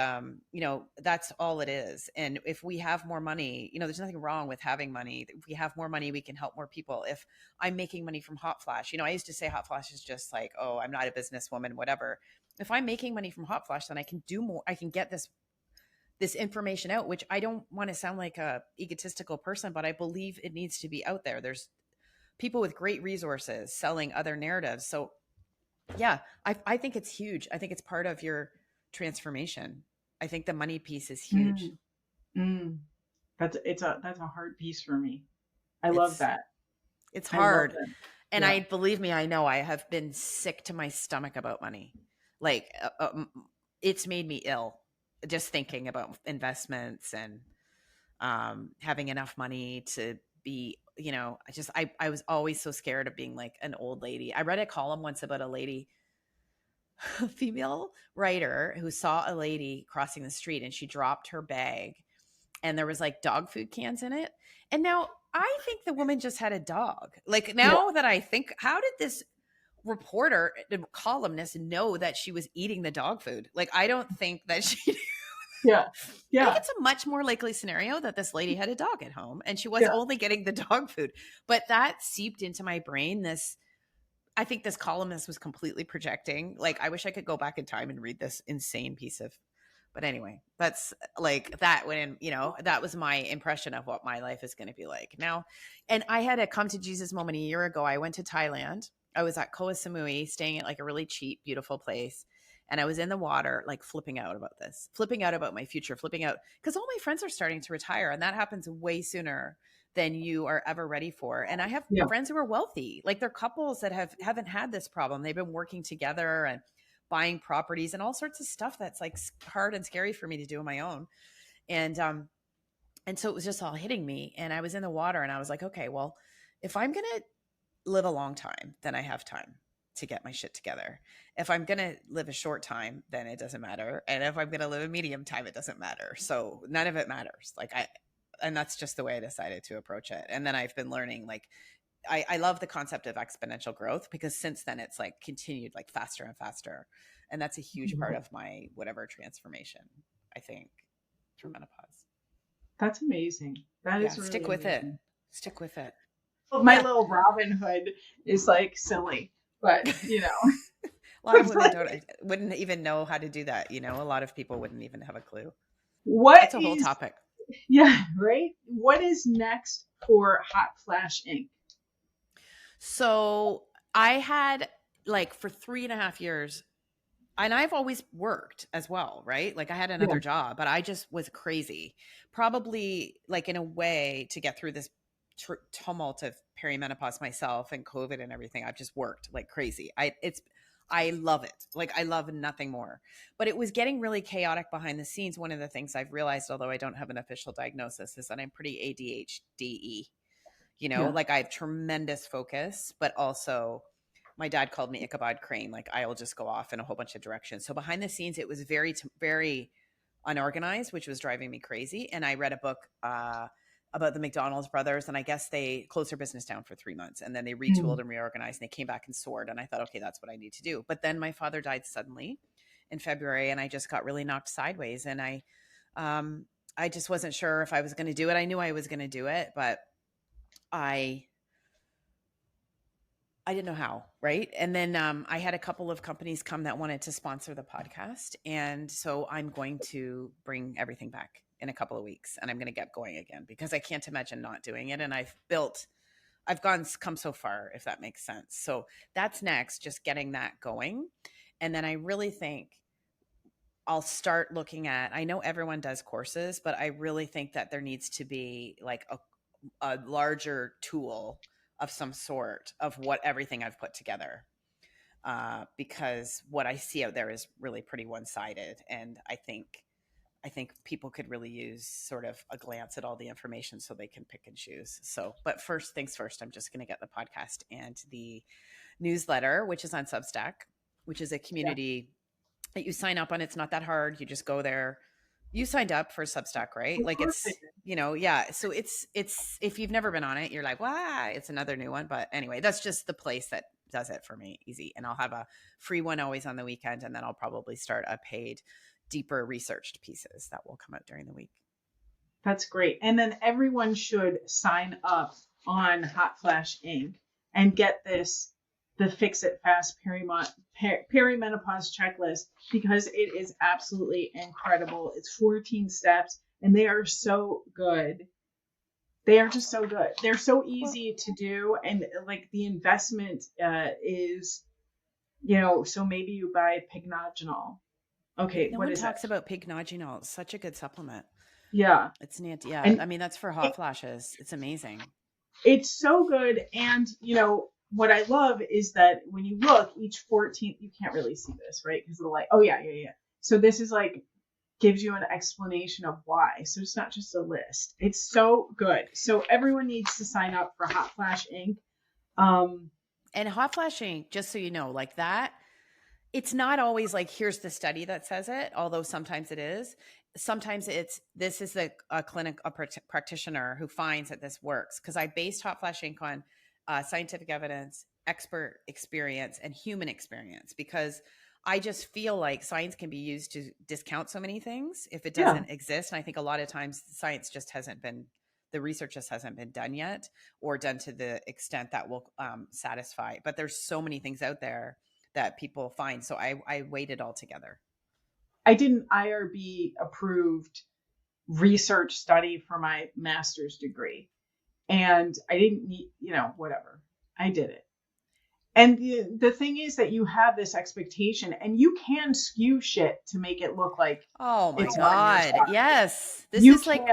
that's all it is. And if we have more money, there's nothing wrong with having money. If we have more money, we can help more people. If I'm making money from Hot Flash, I used to say Hot Flash is just like, oh, I'm not a businesswoman, whatever. If I'm making money from Hot Flash, then I can do more. I can get this information out, which I don't want to sound like a egotistical person, but I believe it needs to be out there. There's people with great resources selling other narratives. So yeah, I think it's huge. I think it's part of your transformation. I think the money piece is huge. That's a hard piece for me. I love that. It's hard. And I believe me, I know I have been sick to my stomach about money. Like it's made me ill just thinking about investments and having enough money to be, I was always so scared of being like an old lady. I read a column once about a lady, a female writer, who saw a lady crossing the street and she dropped her bag and there was like dog food cans in it. And now I think the woman just had a dog. Like now that I think, how did this reporter, the columnist, know that she was eating the dog food? Like, I don't think that she I think it's a much more likely scenario that this lady had a dog at home and she was only getting the dog food. But that seeped into my brain. I think this columnist was completely projecting. Like, I wish I could go back in time and read this insane piece of, but anyway, that's like that when, that was my impression of what my life is going to be like now. And I had a come to Jesus moment a year ago. I went to Thailand. I was at Koh Samui staying at like a really cheap, beautiful place. And I was in the water, like flipping out about my future, flipping out because all my friends are starting to retire. And that happens way sooner than you are ever ready for. And I have friends who are wealthy, like they're couples that haven't had this problem. They've been working together and buying properties and all sorts of stuff that's like hard and scary for me to do on my own. And so it was just all hitting me. And I was in the water and I was like, okay, well, if I'm going to live a long time, then I have time to get my shit together. If I'm going to live a short time, then it doesn't matter. And if I'm going to live a medium time, it doesn't matter. So none of it matters. And that's just the way I decided to approach it. And then I've been learning, like, I love the concept of exponential growth because since then it's like continued like faster and faster. And that's a huge part of my whatever transformation, I think, through menopause. That's amazing. That is really stick with amazing. Stick with it. Well, my little Robin Hood is like silly, but a lot of women wouldn't even know how to do that. A lot of people wouldn't even have a clue. That's a whole topic. Yeah, right. What is next for Hot Flash Inc.? So I had like for 3.5 years, and I've always worked as well, right? Like I had another job, but I just was crazy, probably like in a way to get through this tumult of perimenopause myself and COVID and everything. I've just worked like crazy. I love it. Like I love nothing more, but it was getting really chaotic behind the scenes. One of the things I've realized, although I don't have an official diagnosis, is that I'm pretty ADHD-y. Like I have tremendous focus, but also my dad called me Ichabod Crane. Like I will just go off in a whole bunch of directions. So behind the scenes, it was very, very unorganized, which was driving me crazy. And I read a book about the McDonald's brothers. And I guess they closed their business down for 3 months and then they retooled and reorganized and they came back and soared. And I thought, okay, that's what I need to do. But then my father died suddenly in February and I just got really knocked sideways. And I just wasn't sure if I was going to do it. I knew I was going to do it, but I didn't know how, right? And then I had a couple of companies come that wanted to sponsor the podcast. And so I'm going to bring everything back in a couple of weeks, and I'm going to get going again because I can't imagine not doing it. And I've come so far, if that makes sense. So that's next, just getting that going. And then I really think I'll start looking at, I know everyone does courses, but I really think that there needs to be like a larger tool of some sort of what everything I've put together. Because what I see out there is really pretty one-sided. And I think people could really use sort of a glance at all the information so they can pick and choose. So, but first things first, I'm just going to get the podcast and the newsletter, which is on Substack, which is a community that you sign up on. It's not that hard. You just go there. You signed up for Substack, right? Like it's, So it's, if you've never been on it, you're like, wow, it's another new one. But anyway, that's just the place that does it for me. Easy. And I'll have a free one always on the weekend. And then I'll probably start a paid, deeper researched pieces that will come out during the week. That's great. And then everyone should sign up on Hot Flash Inc. and get the Fix It Fast perimenopause checklist, because it is absolutely incredible. It's 14 steps and they are so good. They are just so good. They're so easy to do. And like the investment is, so maybe you buy pycnogenol. Okay. No one talks about pycnogenol. It's such a good supplement. Yeah. It's neat. Yeah. And, I mean, that's for hot flashes. It's amazing. It's so good. And, what I love is that when you look, each 14, you can't really see this, right? Because it'll like, oh yeah. So this is like, gives you an explanation of why. So it's not just a list. It's so good. So everyone needs to sign up for Hot Flash Inc. And Hot Flash Inc., just so you know, like that, it's not always like, here's the study that says it, although sometimes it is. Sometimes this is a practitioner who finds that this works. Because I based Hot Flash Inc. on scientific evidence, expert experience, and human experience, because I just feel like science can be used to discount so many things if it doesn't exist. And I think a lot of times science just the research just hasn't been done yet, or done to the extent that will satisfy. But there's so many things out there that people find. So I weighed it all together. I did an IRB approved research study for my master's degree, and I didn't need, whatever. I did it. And the thing is that you have this expectation, and you can skew shit to make it look like, oh my God, yes. This is like,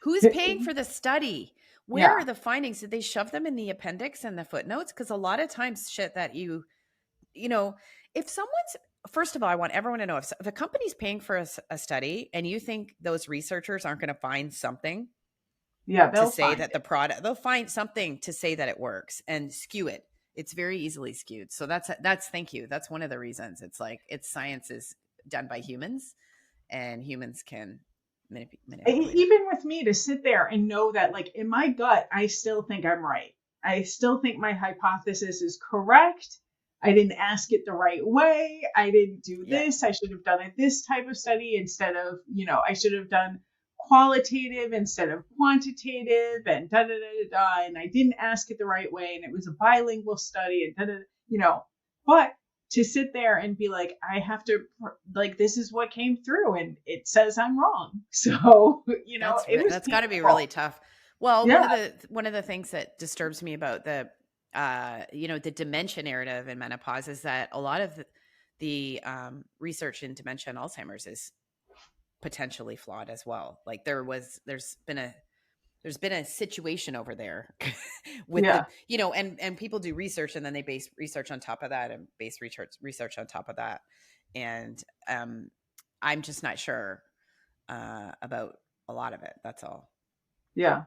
who's paying for the study? Where are the findings? Did they shove them in the appendix and the footnotes? Because a lot of times shit that if someone's, first of all, I want everyone to know, if a company's paying for a study and you think those researchers aren't going to find something to say that the product, they'll find something to say that it works and skew it. It's very easily skewed. So that's thank you. That's one of the reasons. It's like, science is done by humans, and humans can manipulate. Even with me, to sit there and know that, like, in my gut, I still think I'm right. I still think my hypothesis is correct. I didn't ask it the right way. I didn't do this. I should have done this type of study instead of, I should have done qualitative instead of quantitative, and and I didn't ask it the right way, and it was a bilingual study, and but to sit there and be like, I have to, like, this is what came through and it says I'm wrong. So, that's got to be really tough. Well, one of the things that disturbs me about the dementia narrative in menopause is that a lot of the research in dementia and Alzheimer's is potentially flawed as well. Like there's been a situation over there with and people do research, and then they base research on top of that, and base research on top of that. And I'm just not sure about a lot of it. That's all. Yeah.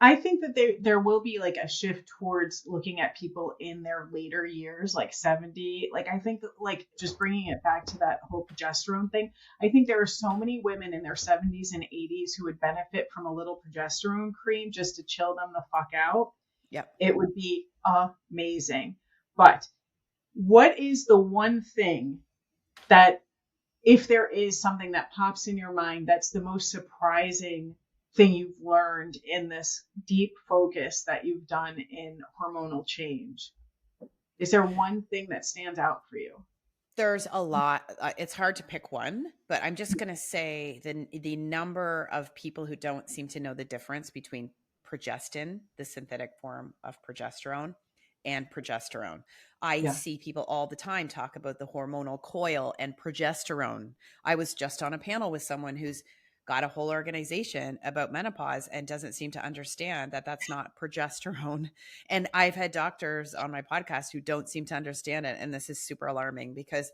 I think that there will be like a shift towards looking at people in their later years, like 70. Like, I think that, like, just bringing it back to that whole progesterone thing, I think there are so many women in their 70s and 80s who would benefit from a little progesterone cream just to chill them the fuck out. Yeah. It would be amazing. But what is the one thing that, if there is something that pops in your mind, that's the most surprising thing you've learned in this deep focus that you've done in hormonal change? Is there one thing that stands out for you? There's a lot. It's hard to pick one, but I'm just going to say the number of people who don't seem to know the difference between progestin, the synthetic form of progesterone, and progesterone. I see people all the time talk about the hormonal coil and progesterone. I was just on a panel with someone who's got a whole organization about menopause and doesn't seem to understand that that's not progesterone. And I've had doctors on my podcast who don't seem to understand it. And this is super alarming, because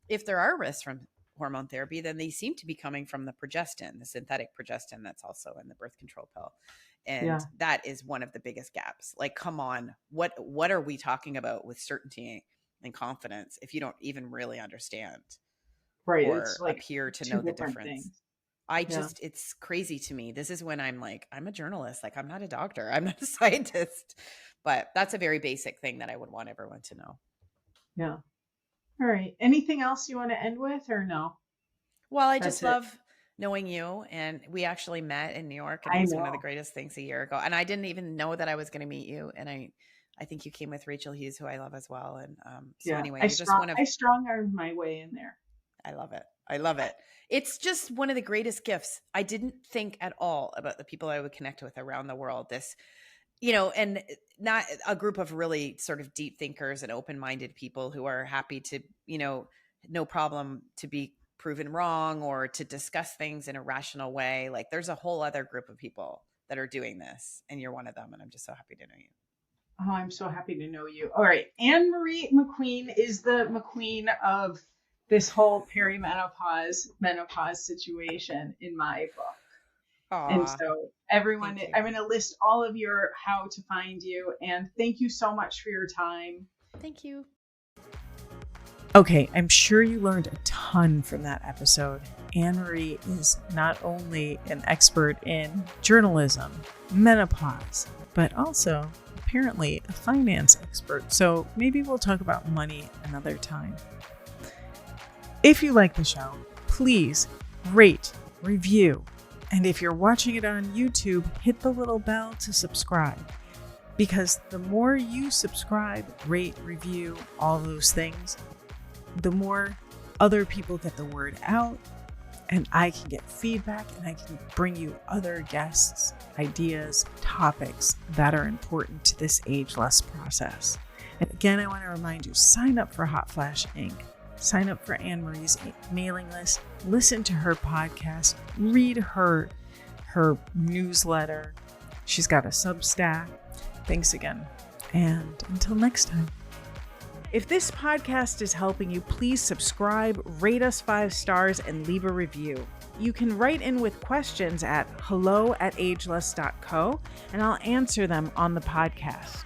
if there are risks from hormone therapy, then they seem to be coming from the progestin, the synthetic progestin that's also in the birth control pill. And that is one of the biggest gaps. Like, come on, what are we talking about with certainty and confidence if you don't even really understand or it's like appear to know the difference? It's crazy to me. This is when I'm like, I'm a journalist. Like, I'm not a doctor. I'm not a scientist. But that's a very basic thing that I would want everyone to know. Yeah. All right. Anything else you want to end with, or no? Well, I just love knowing you. And we actually met in New York. And it was one of the greatest things a year ago. And I didn't even know that I was going to meet you. And I think you came with Rachel Hughes, who I love as well. And anyway, I strong-armed my way in there. I love it. I love it. It's just one of the greatest gifts. I didn't think at all about the people I would connect with around the world. This, and not a group of really sort of deep thinkers and open-minded people who are happy to, no problem to be proven wrong or to discuss things in a rational way. Like, there's a whole other group of people that are doing this, and you're one of them. And I'm just so happy to know you. Oh, I'm so happy to know you. All right. Anne-Marie McQueen is the McQueen of this whole menopause situation in my book. Aww. And so everyone, I'm going to list all of your how to find you. And thank you so much for your time. Thank you. Okay, I'm sure you learned a ton from that episode. Anne-Marie is not only an expert in journalism, menopause, but also apparently a finance expert. So maybe we'll talk about money another time. If you like the show, please rate, review, and if you're watching it on YouTube, hit the little bell to subscribe. Because the more you subscribe, rate, review, all those things, the more other people get the word out, and I can get feedback, and I can bring you other guests, ideas, topics that are important to this AgeLust process. And again, I want to remind you, sign up for Hot Flash Inc. Sign up for Anne-Marie's mailing list, listen to her podcast, read her newsletter. She's got a Substack. Thanks again. And until next time. If this podcast is helping you, please subscribe, rate us 5 stars, and leave a review. You can write in with questions at hello@agelust.co, and I'll answer them on the podcast.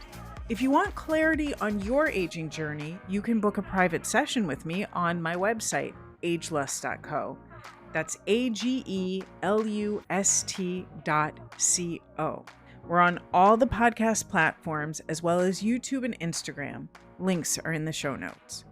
If you want clarity on your aging journey, you can book a private session with me on my website, agelust.co. That's AGELUST.co. We're on all the podcast platforms as well as YouTube and Instagram. Links are in the show notes.